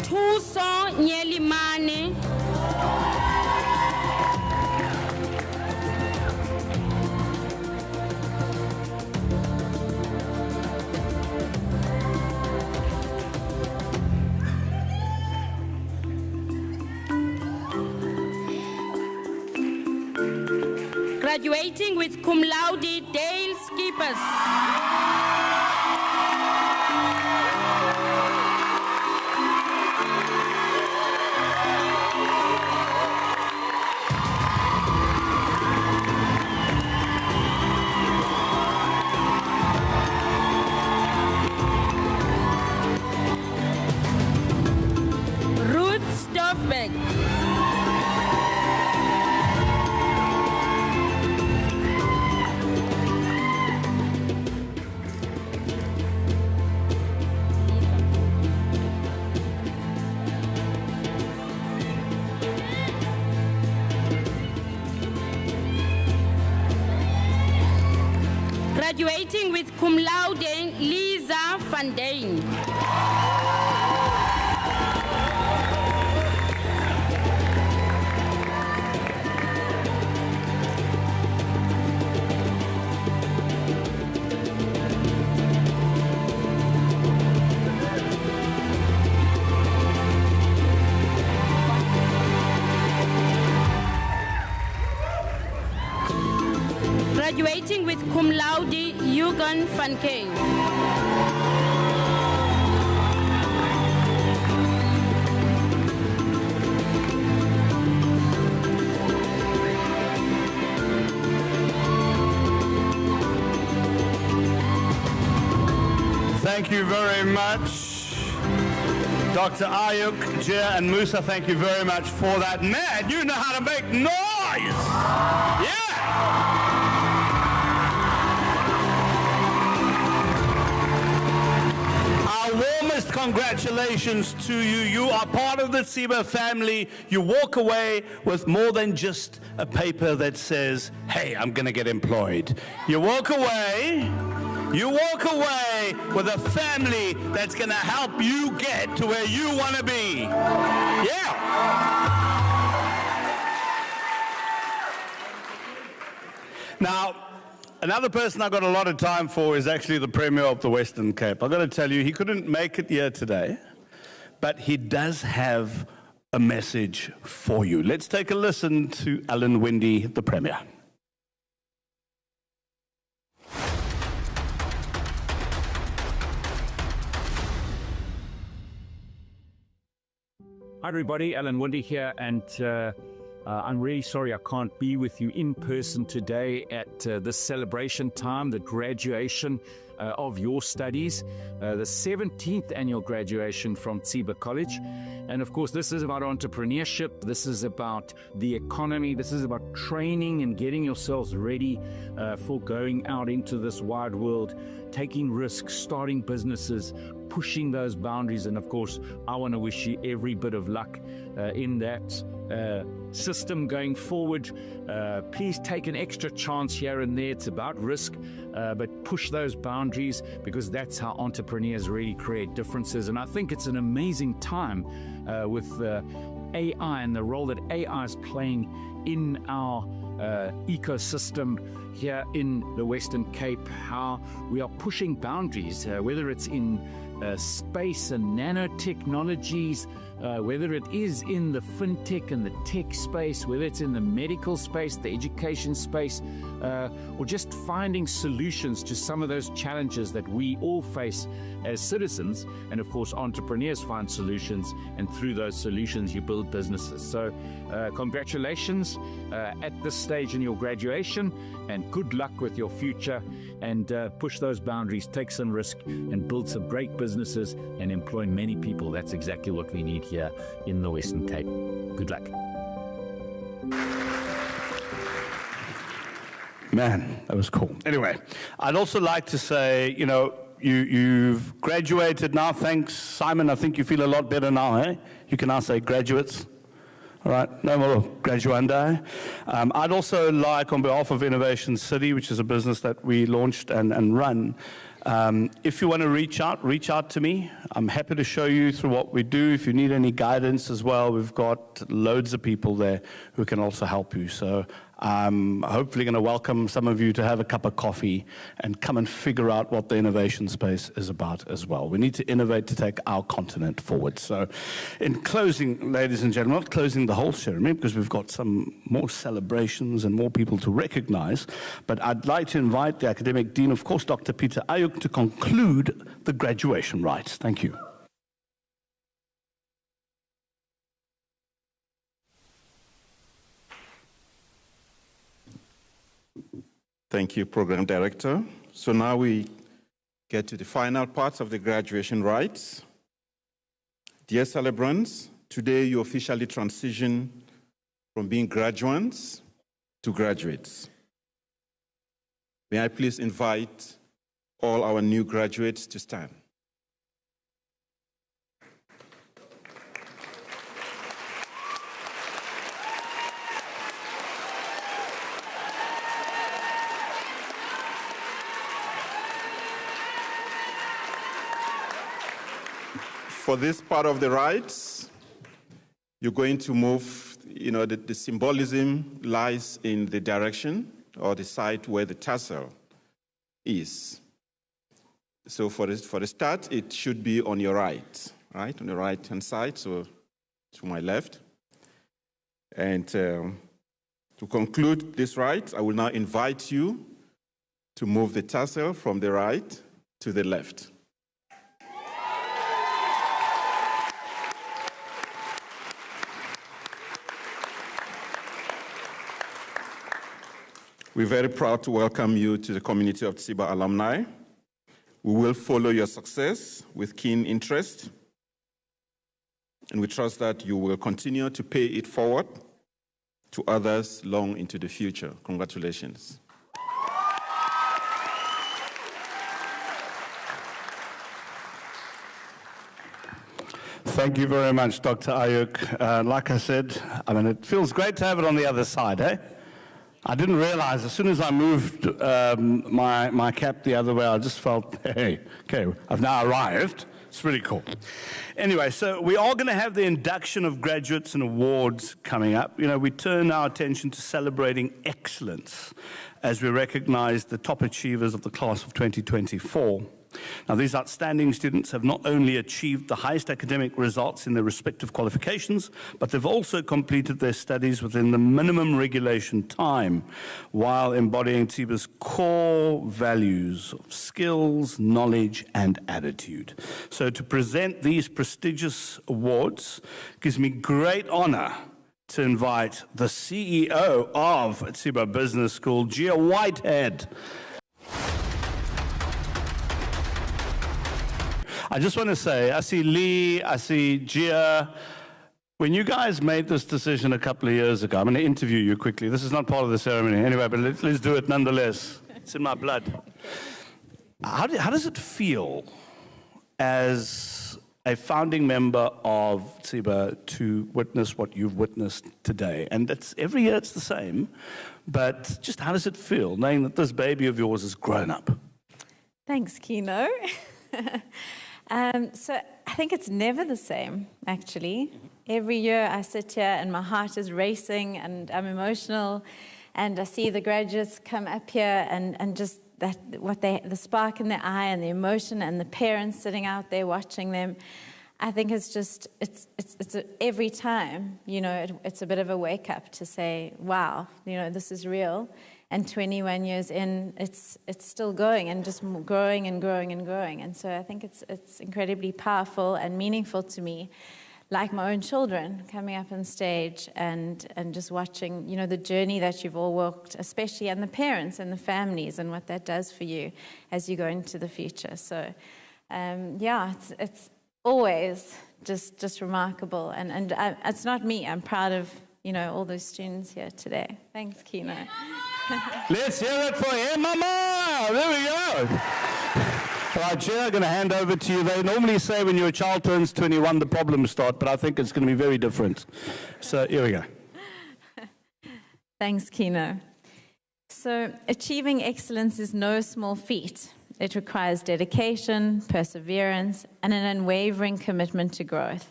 Tuso Nyelimane. Graduating with cum laude, Dale Skippers. Ruth Stoffbeck. Graduating with cum laude, Lisa van Dijn. Graduating with cum laude, Jurgen van Keen. Thank you very much. Dr. Ayuk, Jia, and Musa, thank you very much for that. Man, you know how to make noise! Yeah! Our warmest congratulations to you. You are part of the TSIBA family. You walk away with more than just a paper that says, hey, I'm going to get employed. You walk away with a family that's going to help you get to where you want to be. Yeah. Now, another person I've got a lot of time for is actually the Premier of the Western Cape. I've got to tell you, he couldn't make it here today, but he does have a message for you. Let's take a listen to Alan Wendy, the Premier. Hi everybody, Alan Wendy here, and I'm really sorry I can't be with you in person today at this celebration time, the graduation of your studies, the 17th annual graduation from TSIBA College. And of course, this is about entrepreneurship. This is about the economy. This is about training and getting yourselves ready for going out into this wide world, taking risks, starting businesses, pushing those boundaries. And of course, I want to wish you every bit of luck in that system going forward. Please take an extra chance here and there. It's about risk, but push those boundaries, because that's how entrepreneurs really create differences. And I think it's an amazing time with AI and the role that AI is playing in our ecosystem here in the Western Cape, how we are pushing boundaries, whether it's in space and nanotechnologies, whether it is in the fintech and the tech space, whether it's in the medical space, the education space, or just finding solutions to some of those challenges that we all face as citizens. And of course, entrepreneurs find solutions, and through those solutions, you build businesses. So congratulations at this stage in your graduation, and good luck with your future, and push those boundaries, take some risk, and build some great businesses and employ many people. That's exactly what we need here in the Western Cape. Good luck. Man, that was cool. Anyway, I'd also like to say, you know, you've graduated now. Thanks, Simon. I think you feel a lot better now, eh? You can now say graduates. All right, no more graduandi. I'd also like, on behalf of Innovation City, which is a business that we launched and run, if you want to reach out to me. I'm happy to show you through what we do. If you need any guidance as well, we've got loads of people there who can also help you. So I'm hopefully going to welcome some of you to have a cup of coffee and come and figure out what the innovation space is about as well. We need to innovate to take our continent forward. So in closing, ladies and gentlemen, not closing the whole ceremony, because we've got some more celebrations and more people to recognize, but I'd like to invite the Academic Dean, of course, Dr. Peter Ayuk, to conclude the graduation rites. Thank you. Thank you, Program Director. So now we get to the final parts of the graduation rites. Dear celebrants, today you officially transition from being graduates to graduates. May I please invite all our new graduates to stand. For this part of the rites, you're going to move, the symbolism lies in the direction or the side where the tassel is. So for the start, it should be on your right, on the right-hand side, so to my left. And to conclude this rite, I will now invite you to move the tassel from the right to the left. We're very proud to welcome you to the community of TSIBA alumni. We will follow your success with keen interest, and we trust that you will continue to pay it forward to others long into the future. Congratulations. Thank you very much, Dr. Ayuk. Like I said, it feels great to have it on the other side, eh? I didn't realize, as soon as I moved my cap the other way, I just felt, hey, okay, I've now arrived. It's really cool. Anyway, so we are going to have the induction of graduates and awards coming up. We turn our attention to celebrating excellence as we recognize the top achievers of the class of 2024. Now, these outstanding students have not only achieved the highest academic results in their respective qualifications, but they've also completed their studies within the minimum regulation time while embodying TSIBA's core values of skills, knowledge, and attitude. So to present these prestigious awards gives me great honor to invite the CEO of TSIBA Business School, Gia Whitehead. I just want to say, I see Lee, I see Gia. When you guys made this decision a couple of years ago, I'm going to interview you quickly. This is not part of the ceremony anyway, but let's do it nonetheless. It's in my blood. How does it feel as a founding member of TSIBA to witness what you've witnessed today? And every year it's the same, but just how does it feel knowing that this baby of yours has grown up? Thanks, Kino. So I think it's never the same, actually. Every year I sit here and my heart is racing and I'm emotional, and I see the graduates come up here and just the spark in their eye and the emotion, and the parents sitting out there watching them. I think it's every time, it's a bit of a wake up to say, wow, this is real. And 21 years in, it's still going and just growing and growing and growing. And so I think it's incredibly powerful and meaningful to me, like my own children coming up on stage and just watching, the journey that you've all walked, especially, and the parents and the families and what that does for you as you go into the future. So, it's always just remarkable. And it's not me. I'm proud of, all those students here today. Thanks, Kino. Let's hear it for him, Mama! There we go. All right, Gia, I'm going to hand over to you. They normally say when your child turns 21, the problems start, but I think it's going to be very different. So here we go. Thanks, Kino. So achieving excellence is no small feat. It requires dedication, perseverance, and an unwavering commitment to growth.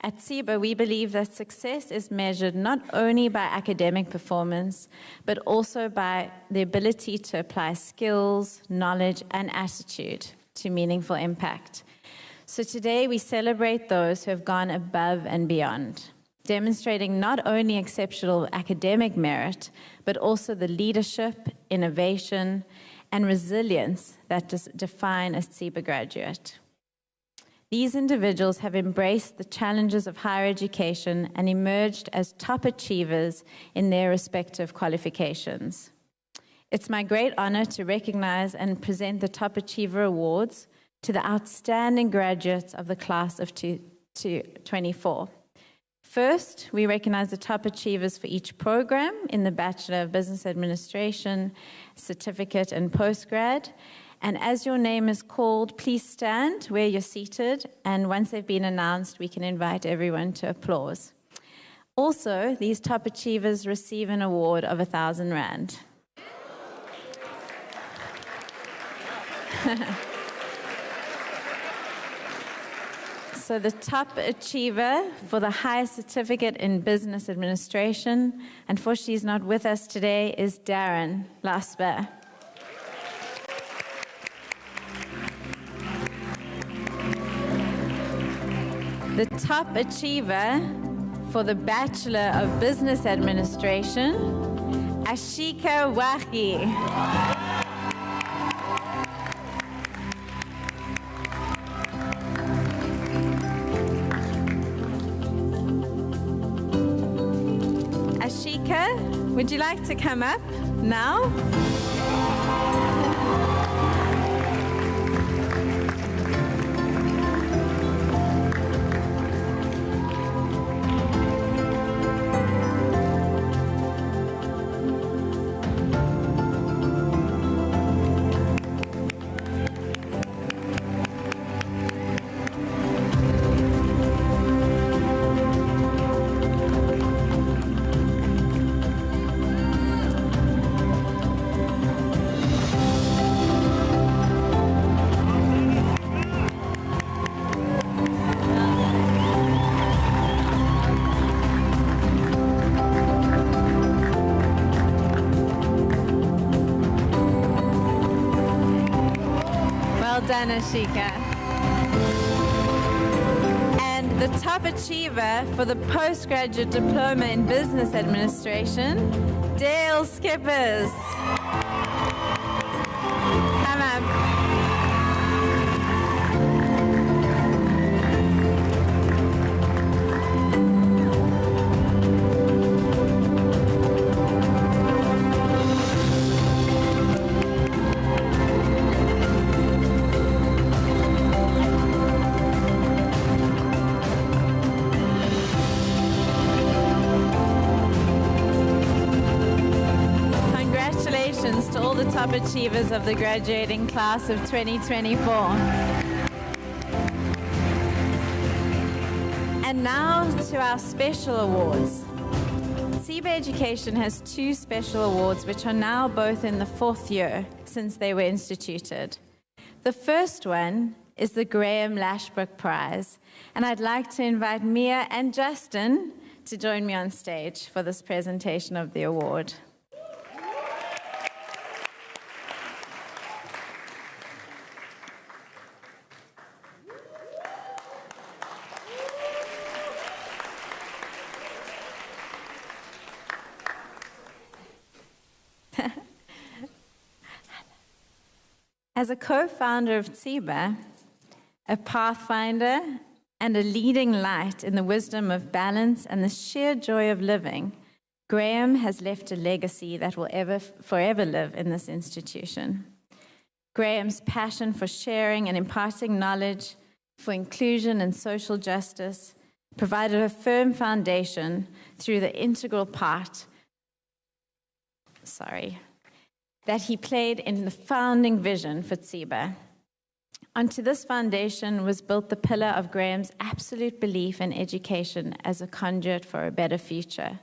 At TSIBA, we believe that success is measured not only by academic performance, but also by the ability to apply skills, knowledge, and attitude to meaningful impact. So today, we celebrate those who have gone above and beyond, demonstrating not only exceptional academic merit, but also the leadership, innovation, and resilience that define a TSIBA graduate. These individuals have embraced the challenges of higher education and emerged as top achievers in their respective qualifications. It's my great honor to recognize and present the Top Achiever Awards to the outstanding graduates of the class of 2024. First, we recognize the top achievers for each program in the Bachelor of Business Administration, certificate, and postgrad. And as your name is called, please stand where you're seated, and once they've been announced, we can invite everyone to applause. Also, these top achievers receive an award of 1,000 Rand. So the top achiever for the highest certificate in business administration, unfortunately he's not with us today, is Darren Lasper. The top achiever for the Bachelor of Business Administration, Ashika Wahi. Ashika, would you like to come up now? Done, Ashika. And the top achiever for the postgraduate diploma in business administration, Dale Skippers. Come up. Congratulations to all the top achievers of the graduating class of 2024. And now to our special awards. TSIBA Education has 2 special awards which are now both in the 4th year since they were instituted. The first one is the Graham Lashbrook Prize, and I'd like to invite Mia and Justin to join me on stage for this presentation of the award. As a co-founder of TSIBA, a pathfinder, and a leading light in the wisdom of balance and the sheer joy of living, Graham has left a legacy that will forever live in this institution. Graham's passion for sharing and imparting knowledge, for inclusion and social justice, provided a firm foundation through the integral part that he played in the founding vision for TSIBA. Onto this foundation was built the pillar of Graham's absolute belief in education as a conduit for a better future.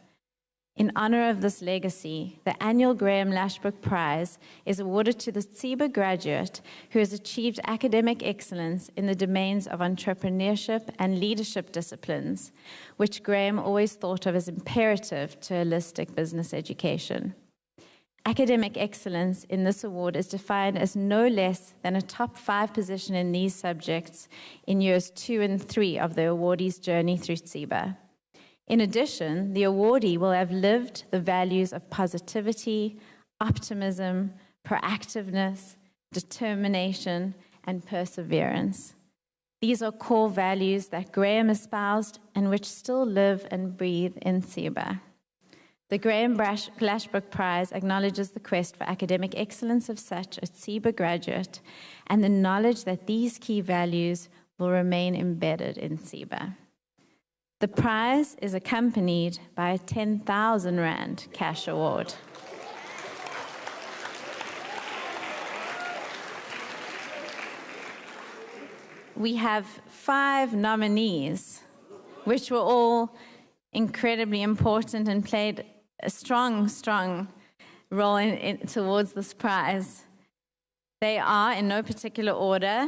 In honor of this legacy, the annual Graham Lashbrook Prize is awarded to the TSIBA graduate who has achieved academic excellence in the domains of entrepreneurship and leadership disciplines, which Graham always thought of as imperative to holistic business education. Academic excellence in this award is defined as no less than a top 5 position in these subjects in years 2 and 3 of the awardee's journey through TSIBA. In addition, the awardee will have lived the values of positivity, optimism, proactiveness, determination, and perseverance. These are core values that Graham espoused and which still live and breathe in TSIBA. The Graham Lashbrook Prize acknowledges the quest for academic excellence of such a TSIBA graduate and the knowledge that these key values will remain embedded in TSIBA. The prize is accompanied by a 10,000 Rand cash award. We have 5 nominees, which were all incredibly important and played a strong role towards this prize. They are, in no particular order,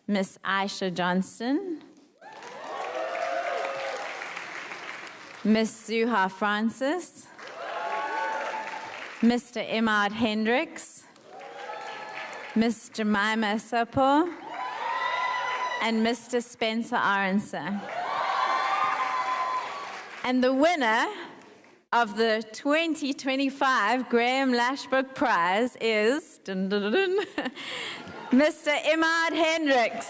Miss Aisha Johnston, Miss Zuha Francis, Mr. Imad Hendricks, Miss Jemima Sapo, and Mr. Spencer Aronson. And the winner of the 2025 Graham Lashbrook Prize is Mr. Imad Hendricks.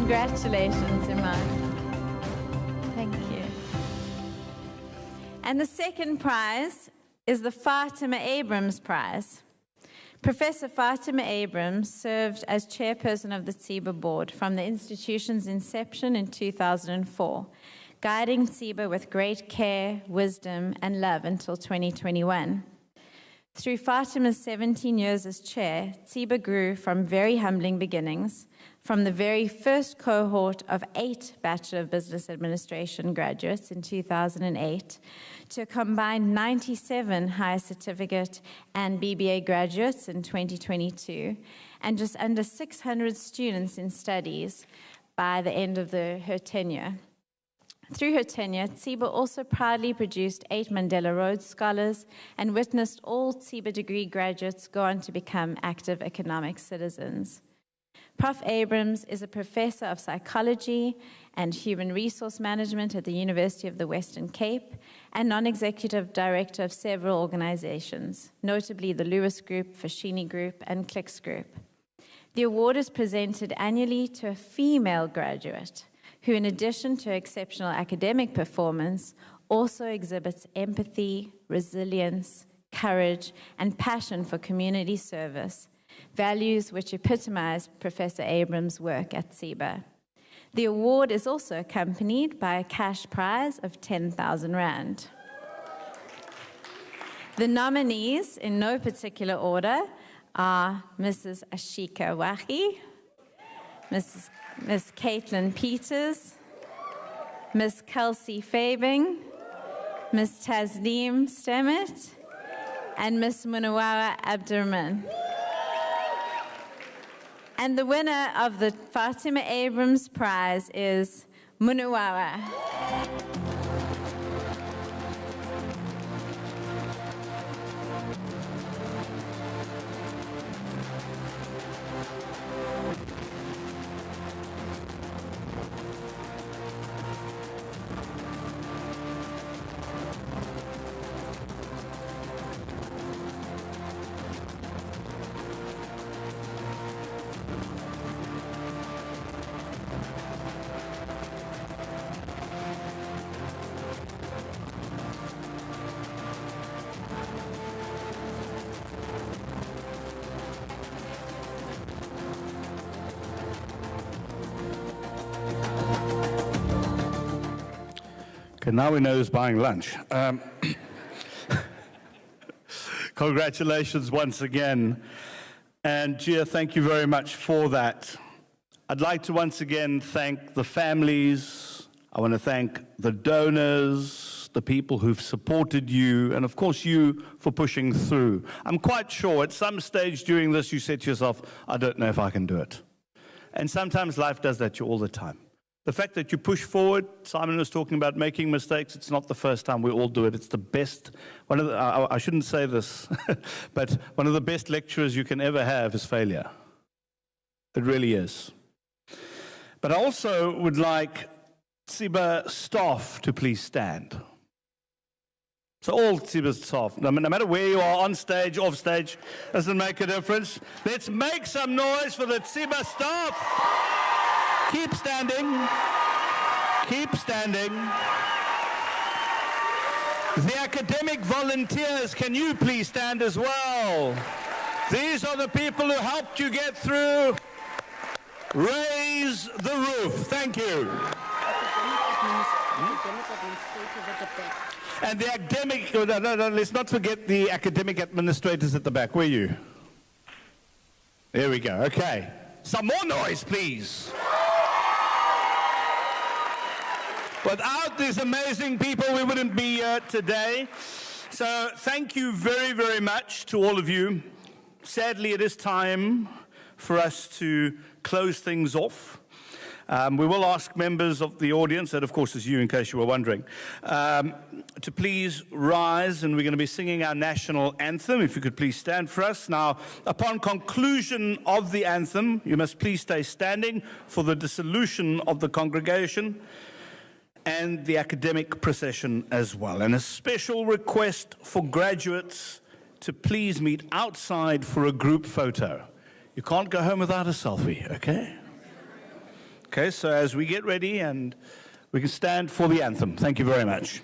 Congratulations, Imad. Thank you. And the second prize is the Fatima Abrams Prize. Professor Fatima Abrams served as chairperson of the TSIBA board from the institution's inception in 2004, guiding TSIBA with great care, wisdom, and love until 2021. Through Fatima's 17 years as chair, TSIBA grew from very humbling beginnings, from the very first cohort of 8 Bachelor of Business Administration graduates in 2008 to a combined 97 higher certificate and BBA graduates in 2022, and just under 600 students in studies, by the end of her tenure. Through her tenure, TSIBA also proudly produced 8 Mandela Rhodes Scholars and witnessed all TSIBA degree graduates go on to become active economic citizens. Prof. Abrams is a professor of psychology and human resource management at the University of the Western Cape and non-executive director of several organizations, notably the Lewis Group, Foschini Group, and Clicks Group. The award is presented annually to a female graduate who, in addition to exceptional academic performance, also exhibits empathy, resilience, courage, and passion for community service, values which epitomize Professor Abrams' work at TSIBA. The award is also accompanied by a cash prize of 10,000 Rand. The nominees, in no particular order, are Mrs. Ashika Wahi, Miss Caitlin Peters, Miss Kelsey Fabing, Miss Tasneem Stemmet, and Miss Munawawa Abdurrahman. And the winner of the Fatima Abrams Prize is Munawawa. Okay, now we know who's buying lunch. Congratulations once again. And Gia, thank you very much for that. I'd like to once again thank the families. I want to thank the donors, the people who've supported you, and of course you for pushing through. I'm quite sure at some stage during this you said to yourself, I don't know if I can do it. And sometimes life does that to you all the time. The fact that you push forward, Simon was talking about making mistakes, it's not the first time we all do it. It's the best, I shouldn't say this, but one of the best lecturers you can ever have is failure. It really is. But I also would like TSIBA staff to please stand. So all TSIBA staff, no matter where you are, on stage, off stage, doesn't make a difference. Let's make some noise for the TSIBA staff. Keep standing. Keep standing. The academic volunteers, can you please stand as well? These are the people who helped you get through. Raise the roof. Thank you. And the academic, no, let's not forget the academic administrators at the back. Where are you? There we go. Okay. Some more noise, please. Without these amazing people, we wouldn't be here today. So thank you very, very much to all of you. Sadly, it is time for us to close things off. We will ask members of the audience, that of course is you in case you were wondering, to please rise, and we're going to be singing our national anthem. If you could please stand for us. Now, upon conclusion of the anthem, you must please stay standing for the dissolution of the congregation and the academic procession as well. And a special request for graduates to please meet outside for a group photo. You can't go home without a selfie, okay? Okay, so as we get ready, and we can stand for the anthem. Thank you very much.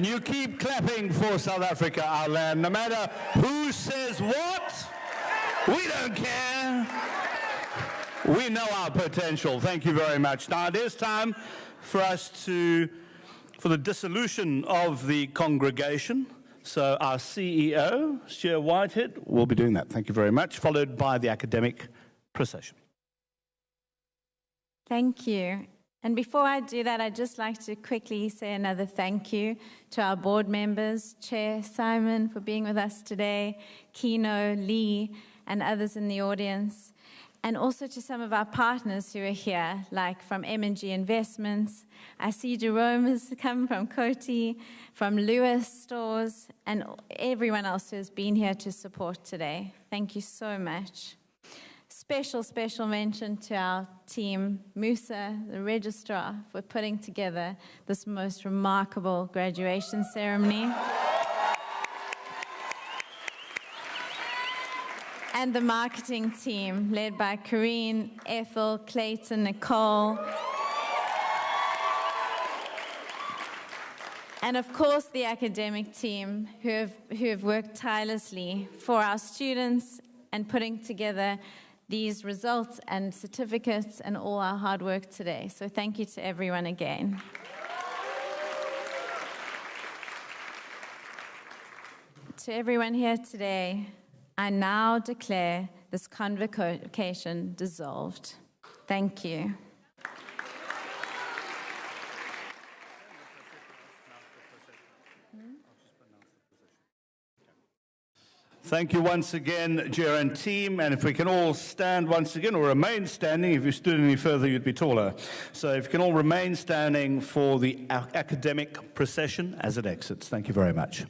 And you keep clapping for South Africa, our land, no matter who says what. We don't care. We know our potential. Thank you very much. Now it is time for the dissolution of the congregation. So our CEO, Stuart Whitehead, will be doing that. Thank you very much, followed by the academic procession. Thank you. And before I do that, I'd just like to quickly say another thank you to our board members, Chair Simon for being with us today, Kino, Lee, and others in the audience, and also to some of our partners who are here, like from M&G Investments. I see Jerome has come from Coty, from Lewis Stores, and everyone else who has been here to support today. Thank you so much. Special mention to our team, Musa, the registrar, for putting together this most remarkable graduation ceremony. And the marketing team, led by Corrine, Ethel, Clayton, Nicole. And of course, the academic team who have worked tirelessly for our students and putting together these results and certificates and all our hard work today. So thank you to everyone again. To everyone here today, I now declare this convocation dissolved. Thank you. Thank you once again, Jer and team. And if we can all stand once again, or remain standing. If you stood any further, you'd be taller. So if you can all remain standing for the academic procession as it exits. Thank you very much.